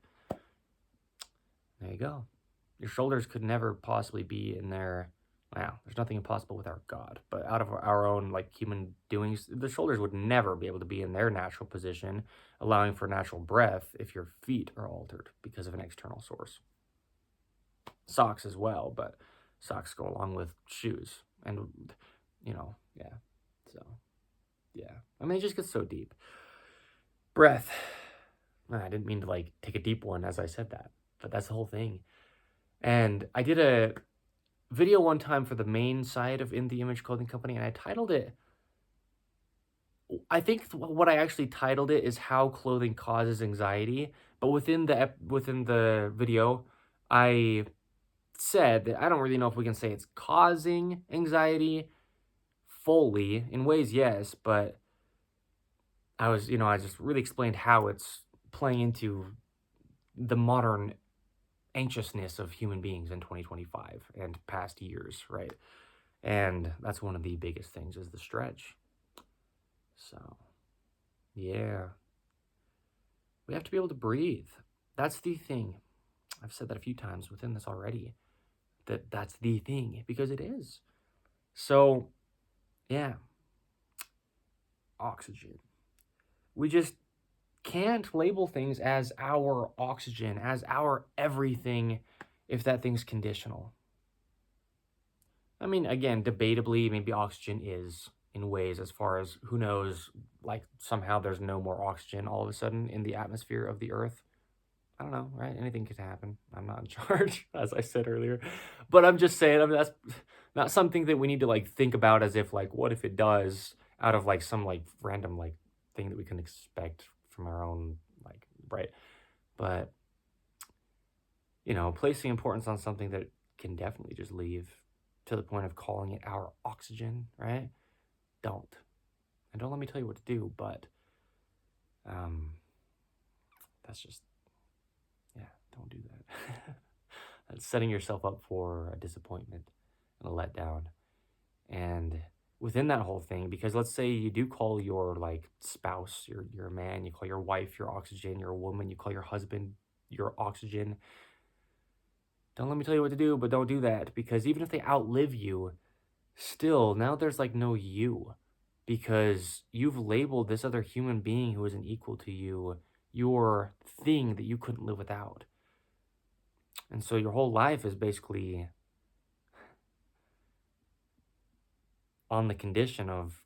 There you go. Your shoulders could never possibly be in there. Wow, there's nothing impossible with our God. But out of our own like human doings, the shoulders would never be able to be in their natural position, allowing for natural breath if your feet are altered because of an external source. Socks as well, but socks go along with shoes. And, yeah. So, yeah. I mean, it just gets so deep. Breath. I didn't mean to like take a deep one as I said that, but that's the whole thing. And I did a video one time for the main side of In The Image Clothing Company, and I titled it, I think what I actually titled it is How Clothing Causes Anxiety. But within the video, I said that I don't really know if we can say it's causing anxiety fully. In ways, yes, but I just really explained how it's playing into the modern anxiousness of human beings in 2025 and past years, right? And that's one of the biggest things is the stretch. So, yeah. We have to be able to breathe. That's the thing. I've said that a few times within this already. That's the thing, because it is. So, yeah. Oxygen. We just can't label things as our oxygen, as our everything, if that thing's conditional. I mean, again, debatably, maybe oxygen is in ways, as far as who knows, like somehow there's no more oxygen all of a sudden in the atmosphere of the Earth. I don't know, right? Anything could happen. I'm not in charge, as I said earlier. But I'm just saying, I mean, that's not something that we need to like think about as if like, what if it does, out of like some like random like thing that we can expect from our own, like, right? But, placing importance on something that can definitely just leave to the point of calling it our oxygen, right? Don't. And don't let me tell you what to do, but that's just, yeah, don't do that. setting yourself up for a disappointment and a letdown. And within that whole thing, because let's say you do call your like spouse, your man, you call your wife your oxygen, you're a woman, you call your husband your oxygen. Don't let me tell you what to do, but don't do that, because even if they outlive you, still now there's like no you, because you've labeled this other human being who isn't equal to you your thing that you couldn't live without. And so your whole life is basically on the condition of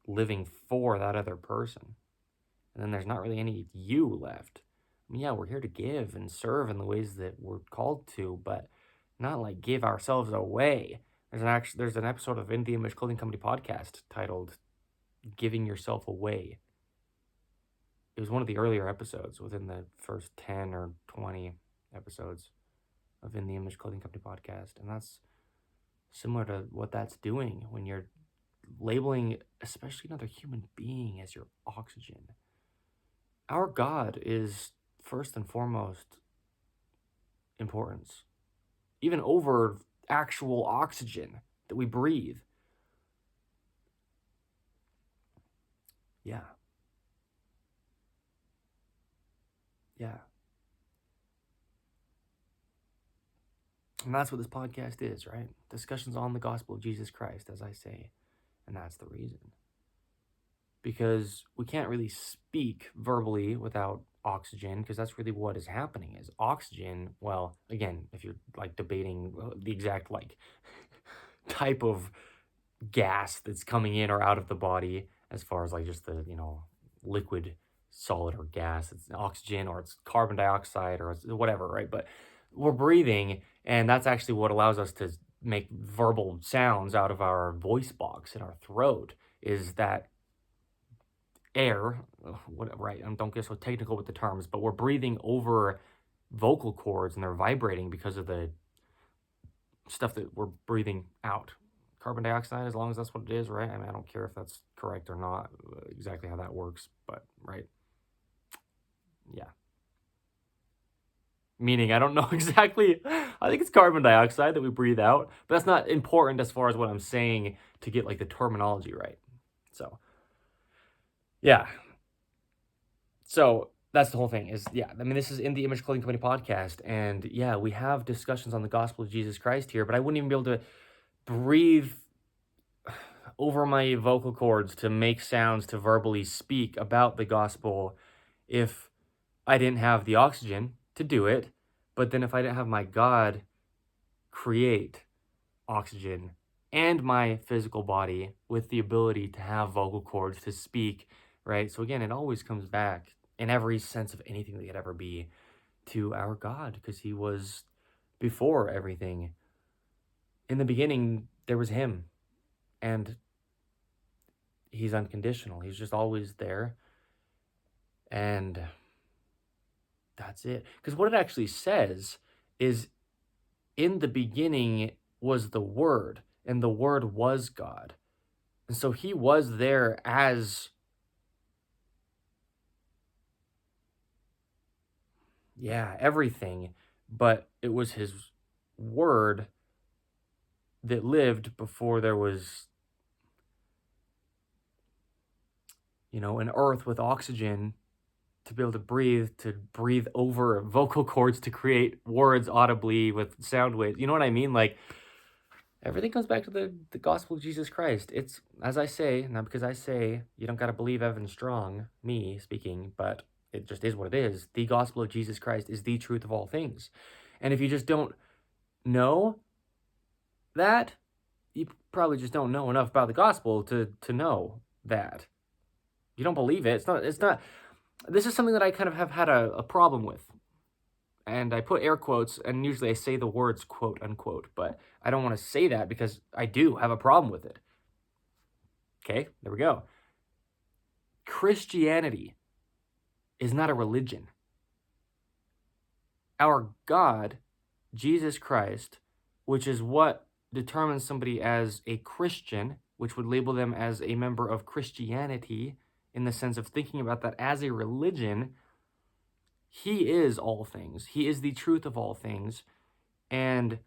living for that other person. And then there's not really any you left. I mean, yeah, we're here to give and serve in the ways that we're called to, but not like give ourselves away. There's an episode of In the Image Clothing Company podcast titled Giving Yourself Away. It was one of the earlier episodes within the first 10 or 20 episodes of In the Image Clothing Company podcast. And that's similar to what that's doing when you're labeling especially another human being as your oxygen. Our God is first and foremost importance, even over actual oxygen that we breathe. Yeah. And that's what this podcast is, right? Discussions on the gospel of Jesus Christ, as I say. And that's the reason. Because we can't really speak verbally without oxygen, because that's really what is happening is oxygen. Well, again, if you're like debating the exact like type of gas that's coming in or out of the body, as far as like just the, liquid, solid, or gas, it's oxygen or it's carbon dioxide or it's whatever, right? But we're breathing, and that's actually what allows us to make verbal sounds out of our voice box in our throat, is that air, right? Don't get so technical with the terms, but we're breathing over vocal cords and they're vibrating because of the stuff that we're breathing out. Carbon dioxide, as long as that's what it is, right? I mean, I don't care if that's correct or not, exactly how that works, but right? Yeah. Meaning, I don't know exactly. I think it's carbon dioxide that we breathe out, but that's not important as far as what I'm saying to get like the terminology right. So, yeah. So that's the whole thing is, yeah, I mean, this is In the Image Clothing Company podcast. And yeah, we have discussions on the gospel of Jesus Christ here, but I wouldn't even be able to breathe over my vocal cords to make sounds to verbally speak about the gospel if I didn't have the oxygen to do it. But then if I didn't have my God create oxygen and my physical body with the ability to have vocal cords to speak, right? So again, it always comes back in every sense of anything that could ever be to our God, because he was before everything. In the beginning, there was him, and he's unconditional. He's just always there. And that's it. Because what it actually says is, in the beginning was the Word, and the Word was God. And so he was there as, everything, but it was his Word that lived before there was, an earth with oxygen to be able to breathe over vocal cords to create words audibly with sound waves. You know what I mean? Like, everything comes back to the gospel of Jesus Christ. It's, as I say, not because I say you don't got to believe Evan Strong, me speaking, but it just is what it is. The gospel of Jesus Christ is the truth of all things. And if you just don't know that, you probably just don't know enough about the gospel to know that. You don't believe it. It's not, this is something that I kind of have had a problem with. And I put air quotes, and usually I say the words quote unquote, but I don't want to say that because I do have a problem with it. Okay, there we go. Christianity is not a religion. Our God, Jesus Christ, which is what determines somebody as a Christian, which would label them as a member of Christianity in the sense of thinking about that as a religion. He is all things. He is the truth of all things. And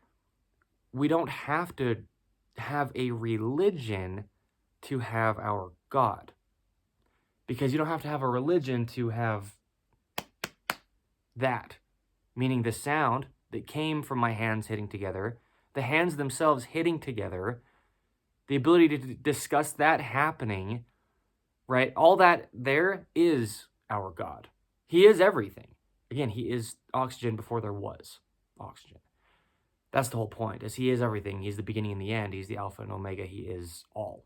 we don't have to have a religion to have our God. Because you don't have to have a religion to have that. Meaning the sound that came from my hands hitting together, the hands themselves hitting together, the ability to discuss that happening, right? All that there is our God. He is everything. Again, he is oxygen before there was oxygen. That's the whole point, is he is everything. He's the beginning and the end. He's the Alpha and Omega. He is all.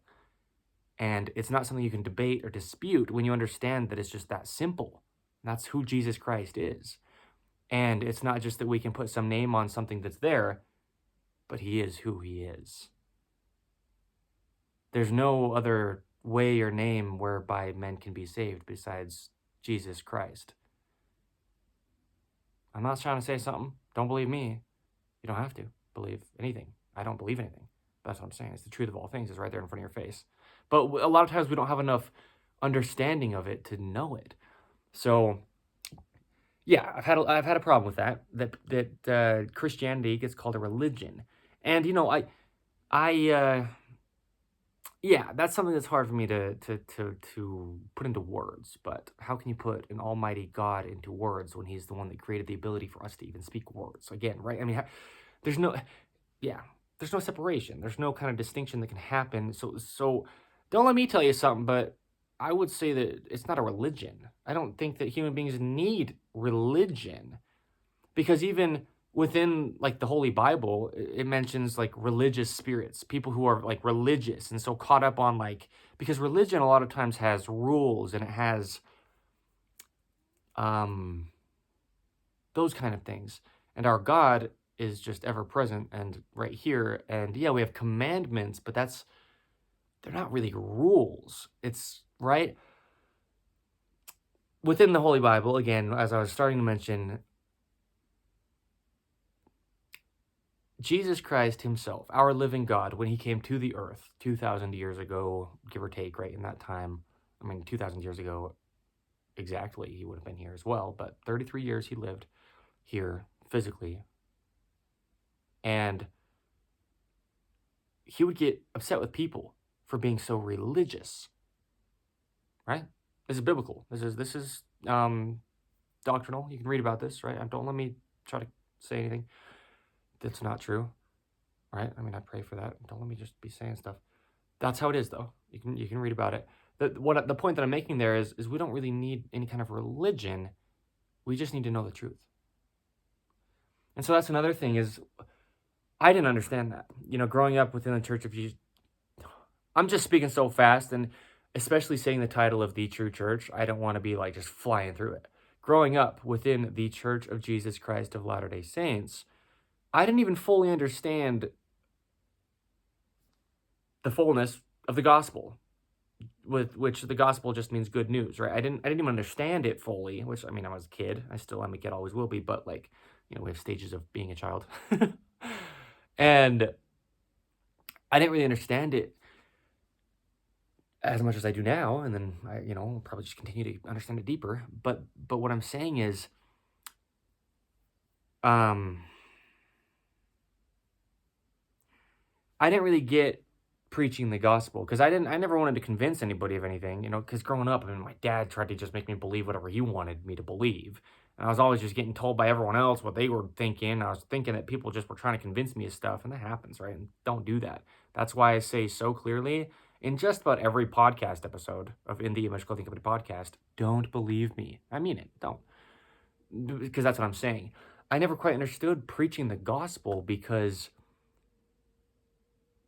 And it's not something you can debate or dispute when you understand that it's just that simple. That's who Jesus Christ is. And it's not just that we can put some name on something that's there, but he is who he is. There's no other way or name whereby men can be saved besides Jesus Christ. I'm not trying to say something. Don't believe me. You don't have to believe anything. I don't believe anything. That's what I'm saying. It's the truth of all things is right there in front of your face. But a lot of times we don't have enough understanding of it to know it. So, yeah, I've had a problem with that Christianity gets called a religion. And, yeah, that's something that's hard for me to put into words. But how can you put an almighty God into words when he's the one that created the ability for us to even speak words? Again, right? I mean, there's no separation. There's no kind of distinction that can happen. So don't let me tell you something, but I would say that it's not a religion. I don't think that human beings need religion, because even within like the Holy Bible, it mentions like religious spirits, people who are like religious and so caught up on because religion a lot of times has rules and it has those kind of things. And our God is just ever present and right here. And yeah, we have commandments, but they're not really rules. It's right within the Holy Bible. Again, as I was starting to mention, Jesus Christ himself, our living God, when he came to the earth 2,000 years ago, give or take, right in that time. I mean, 2,000 years ago, exactly, he would have been here as well. But 33 years he lived here physically. And he would get upset with people for being so religious, right? This is biblical. This is doctrinal. You can read about this, right? Don't let me try to say anything that's not true, right? I mean, I pray for that. Don't let me just be saying stuff. That's how it is, though. You can read about it. The point that I'm making there is we don't really need any kind of religion. We just need to know the truth. And so that's another thing is I didn't understand that. Growing up within the Church of Jesus, I'm just speaking so fast, and especially saying the title of the true church, I don't want to be just flying through it. Growing up within the Church of Jesus Christ of Latter-day Saints, I didn't even fully understand the fullness of the gospel, with which the gospel just means good news, right? I didn't even understand it fully, which, I mean, I was a kid. I still am a kid, always will be, but we have stages of being a child. And I didn't really understand it as much as I do now, and then I, probably just continue to understand it deeper. But what I'm saying is, I didn't really get preaching the gospel because I never wanted to convince anybody of anything, because growing up, I mean, my dad tried to just make me believe whatever he wanted me to believe. And I was always just getting told by everyone else what they were thinking. I was thinking that people just were trying to convince me of stuff, and that happens, right? And don't do that. That's why I say so clearly in just about every podcast episode of In the Image Clothing Company podcast, don't believe me. I mean it. Don't. Because that's what I'm saying. I never quite understood preaching the gospel because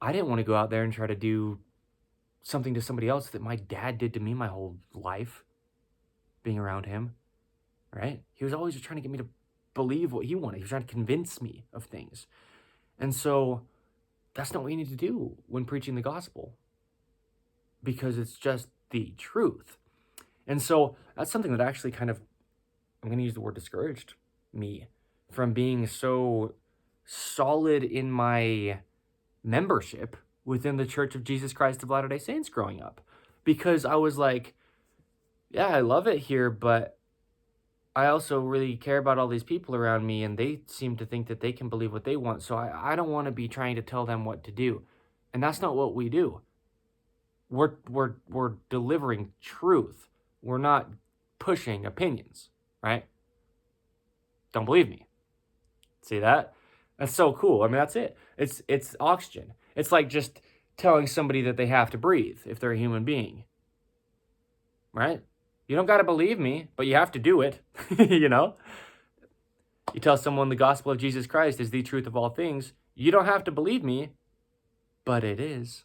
I didn't want to go out there and try to do something to somebody else that my dad did to me my whole life, being around him, right? He was always just trying to get me to believe what he wanted. He was trying to convince me of things. And so that's not what you need to do when preaching the gospel, because it's just the truth. And so that's something that actually kind of, I'm going to use the word discouraged me from being so solid in my membership within the Church of Jesus Christ of Latter-day Saints growing up, because I was like, yeah, I love it here, but I also really care about all these people around me, and they seem to think that they can believe what they want. So I don't want to be trying to tell them what to do. And that's not what we do. We're delivering truth. We're not pushing opinions, right? Don't believe me. See that? That's so cool. I mean, that's it. It's oxygen. It's like just telling somebody that they have to breathe if they're a human being. Right? You don't got to believe me, but you have to do it, you know? You tell someone the gospel of Jesus Christ is the truth of all things. You don't have to believe me, but it is.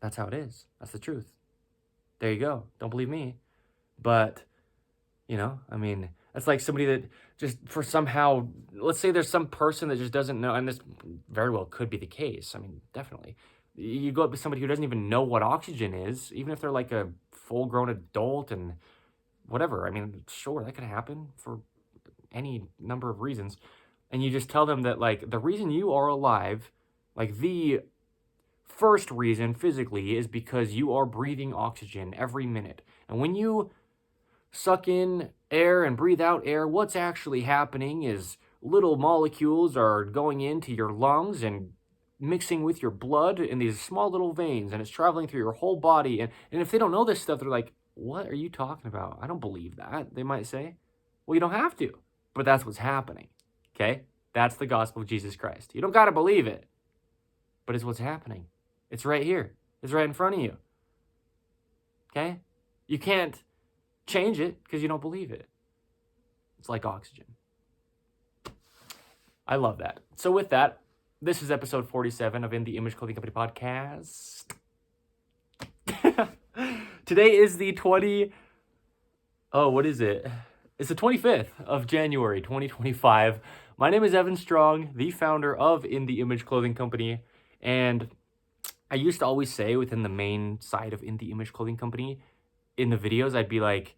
That's how it is. That's the truth. There you go. Don't believe me. But, I mean, that's like somebody that just for somehow, let's say there's some person that just doesn't know, and this very well could be the case. I mean, definitely. You go up to somebody who doesn't even know what oxygen is, even if they're like a full-grown adult and whatever. I mean, sure, that could happen for any number of reasons. And you just tell them that, like, the reason you are alive, like, the first reason physically is because you are breathing oxygen every minute. And when you suck in air and breathe out air, what's actually happening is little molecules are going into your lungs and mixing with your blood in these small little veins, and it's traveling through your whole body. And if they don't know this stuff, they're like, what are you talking about? I don't believe that, they might say. Well, you don't have to, but that's what's happening, okay? That's the gospel of Jesus Christ. You don't got to believe it, but it's what's happening. It's right here. It's right in front of you, okay? You can't change it because you don't believe it. It's like oxygen. I love that. So with that, this is episode 47 of In the Image Clothing Company podcast. Today is the what is it? It's the 25th of January, 2025. My name is Evan Strong, the founder of In the Image Clothing Company. And I used to always say within the main side of In the Image Clothing Company, in the videos, I'd be like,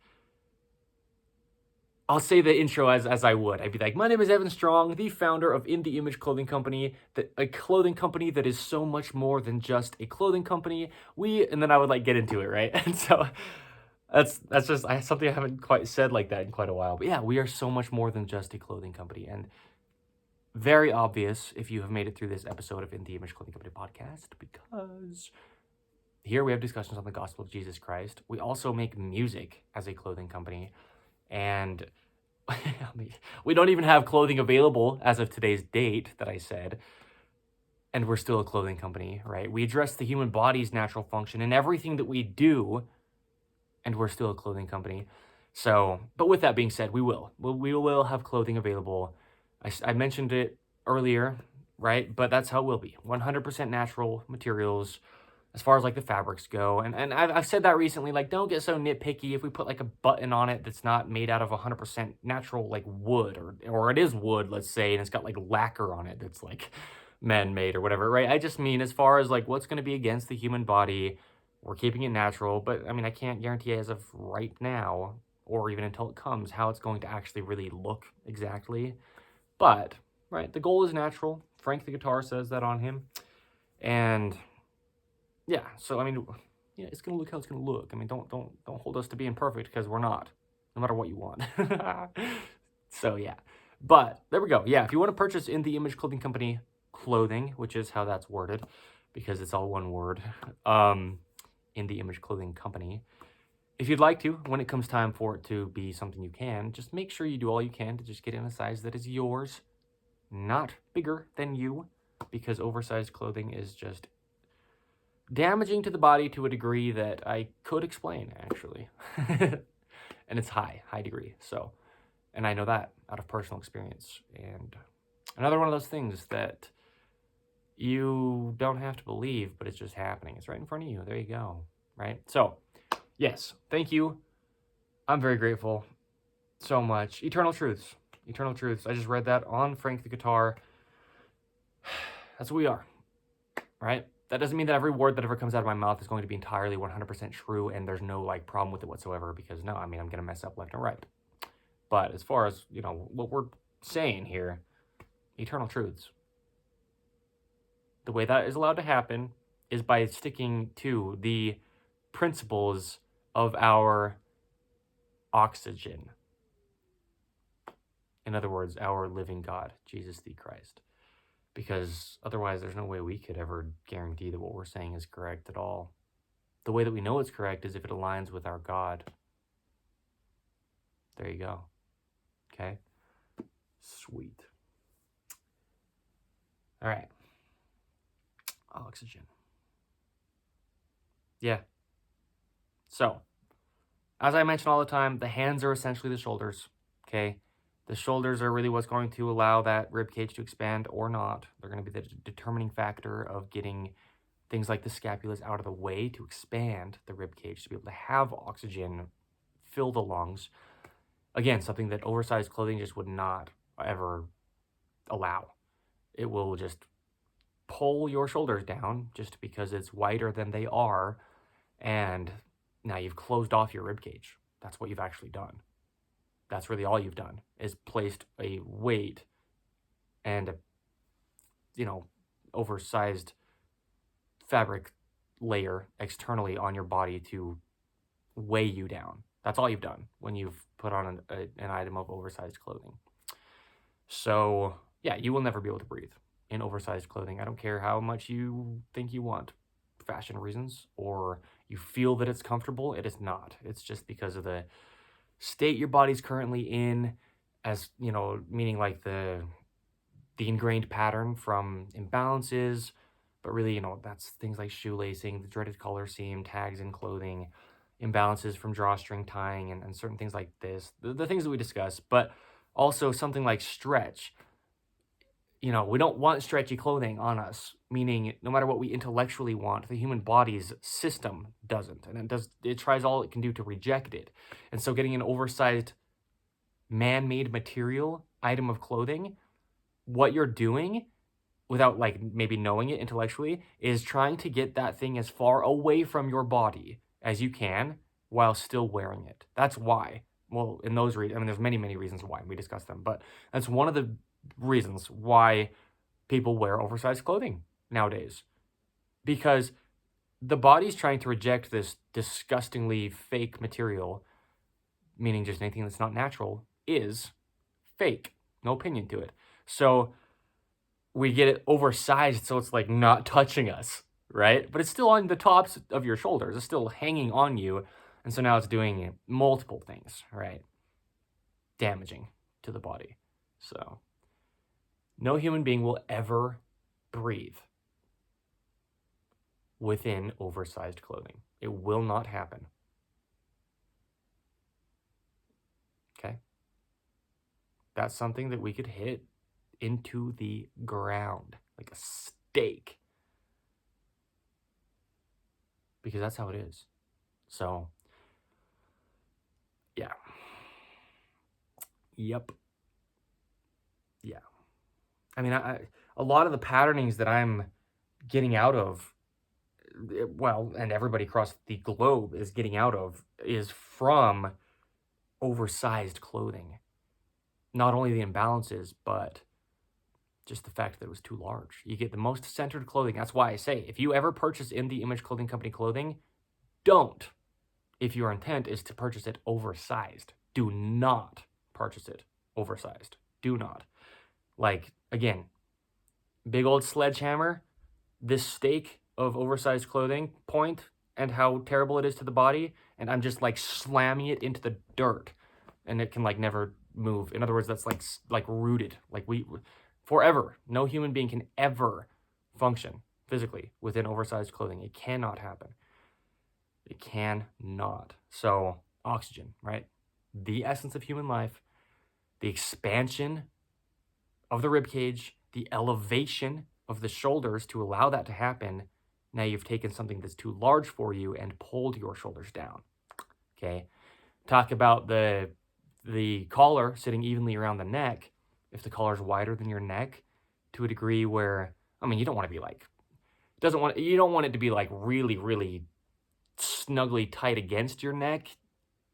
I'll say the intro as I would. I'd be like, my name is Evan Strong, the founder of In the Image Clothing Company, a clothing company that is so much more than just a clothing company. And then I would like get into it, right? And so that's just something I haven't quite said like that in quite a while. But yeah, we are so much more than just a clothing company. And very obvious if you have made it through this episode of In the Image Clothing Company podcast, because here we have discussions on the gospel of Jesus Christ. We also make music as a clothing company. And we don't even have clothing available as of today's date that I said. And we're still a clothing company, right? We address the human body's natural function in everything that we do. And we're still a clothing company. So, but with that being said, we will have clothing available. I mentioned it earlier, right? But that's how it will be. 100% natural materials as far as like the fabrics go. And I've said that recently, like, don't get so nitpicky if we put like a button on it that's not made out of 100% natural like wood, or it is wood, let's say, and it's got like lacquer on it that's like man-made or whatever, right? I just mean as far as like what's going to be against the human body, we're keeping it natural. But I mean, I can't guarantee as of right now, or even until it comes, how it's going to actually really look exactly. But, right, the goal is natural. Frank the guitar says that on him. And yeah, so I mean, yeah, it's gonna look how it's gonna look. I mean, don't hold us to being perfect, because we're not, no matter what you want. So yeah, but there we go. Yeah, if you want to purchase In the Image Clothing Company clothing, which is how that's worded, because it's all one word, In the Image Clothing Company. If you'd like to, when it comes time for it to be something you can, just make sure you do all you can to just get in a size that is yours, not bigger than you, because oversized clothing is just damaging to the body to a degree that I could explain, actually. And it's high degree. So, and I know that out of personal experience. And another one of those things that you don't have to believe, but it's just happening. It's right in front of you. There you go. Right? So, yes, thank you. I'm very grateful. So much. Eternal truths. Eternal truths. I just read that on Frank the Guitar. That's what we are. Right? That doesn't mean that every word that ever comes out of my mouth is going to be entirely 100% true and there's no like problem with it whatsoever, because no, I mean, I'm going to mess up left and right. But as far as, what we're saying here, eternal truths. The way that is allowed to happen is by sticking to the principles of our oxygen. In other words, our living God, Jesus the Christ. Because otherwise, there's no way we could ever guarantee that what we're saying is correct at all. The way that we know it's correct is if it aligns with our God. There you go. Okay? Sweet. All right. Oxygen. Yeah. So, as I mention all the time, the hands are essentially the shoulders. Okay? The shoulders are really what's going to allow that rib cage to expand or not. They're going to be the determining factor of getting things like the scapulas out of the way to expand the rib cage to be able to have oxygen fill the lungs. Again, something that oversized clothing just would not ever allow. It will just pull your shoulders down just because it's wider than they are, and now you've closed off your rib cage. That's what you've actually done. That's really all you've done, is placed a weight and a, oversized fabric layer externally on your body to weigh you down. That's all you've done when you've put on an item of oversized clothing. So, yeah, you will never be able to breathe in oversized clothing. I don't care how much you think you want, fashion reasons, or you feel that it's comfortable. It is not. It's just because of the state your body's currently in, as, meaning like the ingrained pattern from imbalances, but really, that's things like shoelacing, the dreaded color seam, tags in clothing, imbalances from drawstring tying, and certain things like this, the things that we discuss, but also something like stretch. We don't want stretchy clothing on us, meaning no matter what we intellectually want, the human body's system doesn't, and it tries all it can do to reject it. And so getting an oversized man-made material item of clothing, what you're doing without maybe knowing it intellectually is trying to get that thing as far away from your body as you can while still wearing it. That's why. Well, in those reasons, there's many, many reasons why, we discussed them, but that's one of the reasons why people wear oversized clothing nowadays. Because the body's trying to reject this disgustingly fake material, meaning just anything that's not natural is fake. No opinion to it. So we get it oversized so it's not touching us, right? But it's still on the tops of your shoulders. It's still hanging on you. And so now it's doing multiple things, right? Damaging to the body. So no human being will ever breathe within oversized clothing. It will not happen. Okay? That's something that we could hit into the ground like a stake. Because that's how it is. So, yeah. Yep. Yeah. A lot of the patternings that I'm getting out of, and everybody across the globe is getting out of, is from oversized clothing. Not only the imbalances, but just the fact that it was too large. You get the most centered clothing. That's why I say, if you ever purchase In The Image Clothing Company clothing, don't. If your intent is to purchase it oversized, do not purchase it oversized. Do not. Again, big old sledgehammer, this stake of oversized clothing point and how terrible it is to the body, and I'm just slamming it into the dirt, and it can never move. In other words, that's rooted. Forever, no human being can ever function physically within oversized clothing. It cannot happen. It cannot. So, oxygen, right? The essence of human life, the expansion of the rib cage, the elevation of the shoulders to allow that to happen. Now you've taken something that's too large for you and pulled your shoulders down. Okay? Talk about the collar sitting evenly around the neck. If the collar's wider than your neck to a degree where, you don't want to be you don't want it to be really, really snugly tight against your neck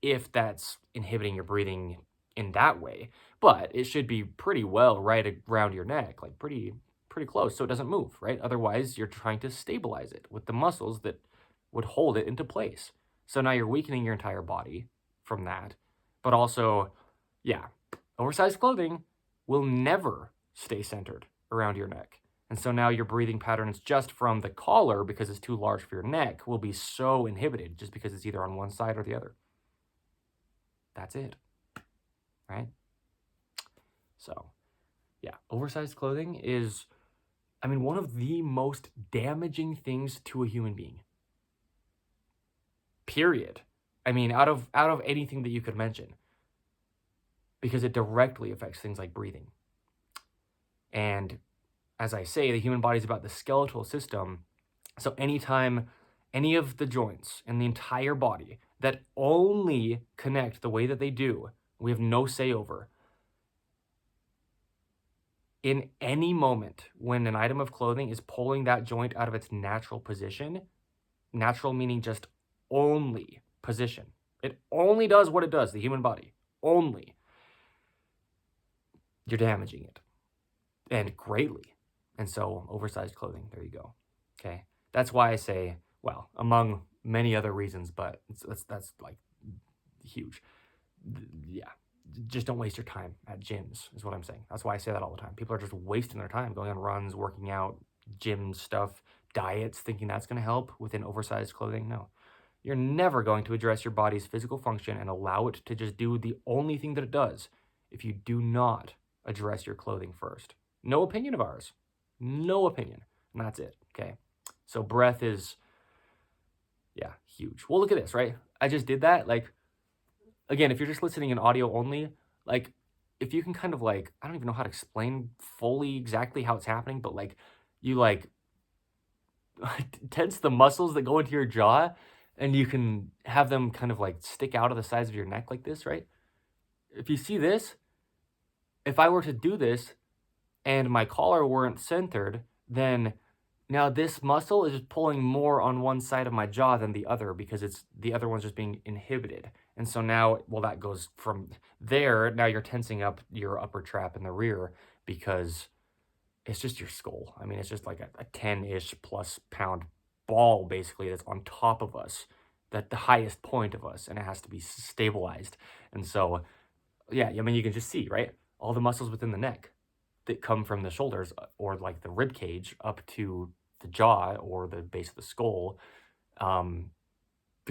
if that's inhibiting your breathing in that way. But it should be pretty well right around your neck, pretty close, so it doesn't move, right? Otherwise, you're trying to stabilize it with the muscles that would hold it into place. So now you're weakening your entire body from that. But also, yeah, Oversized clothing will never stay centered around your neck. And so now your breathing patterns just from the collar, because it's too large for your neck, will be so inhibited just because it's either on one side or the other. That's it, right? So, yeah, oversized clothing is, one of the most damaging things to a human being. Period. Out of anything that you could mention, because it directly affects things like breathing. And as I say, the human body is about the skeletal system. So anytime any of the joints in the entire body that only connect the way that they do, we have no say over. In any moment when an item of clothing is pulling that joint out of its natural position, natural meaning just only position, it only does what it does, the human body, only, you're damaging it, and greatly. And so oversized clothing, there you go. Okay, that's why I say, well, among many other reasons, but that's like huge. Yeah, just don't waste your time at gyms is what I'm saying. That's why I say that all the time. People are just wasting their time going on runs, working out, gym stuff, diets, thinking that's going to help within oversized clothing. No, you're never going to address your body's physical function and allow it to just do the only thing that it does if you do not address your clothing first. No opinion of ours. No opinion. And that's it, okay? So breath is, yeah, huge. Well, look at this, right? I just did that. Like, again, if you're just listening in audio only, like, if you can kind of like, I don't even know how to explain fully exactly how it's happening, but like, you like tense the muscles that go into your jaw, and you can have them kind of like stick out of the sides of your neck like this, right? If you see this, if I were to do this and my collar weren't centered, then now this muscle is just pulling more on one side of my jaw than the other, because it's the other one's just being inhibited. And so now, well, that goes from there. Now you're tensing up your upper trap in the rear, because it's just your skull. It's just like a 10-ish plus pound ball, basically, that's on top of us, that the highest point of us, and it has to be stabilized. And so, yeah, you can just see, right? All the muscles within the neck that come from the shoulders or like the rib cage up to the jaw or the base of the skull,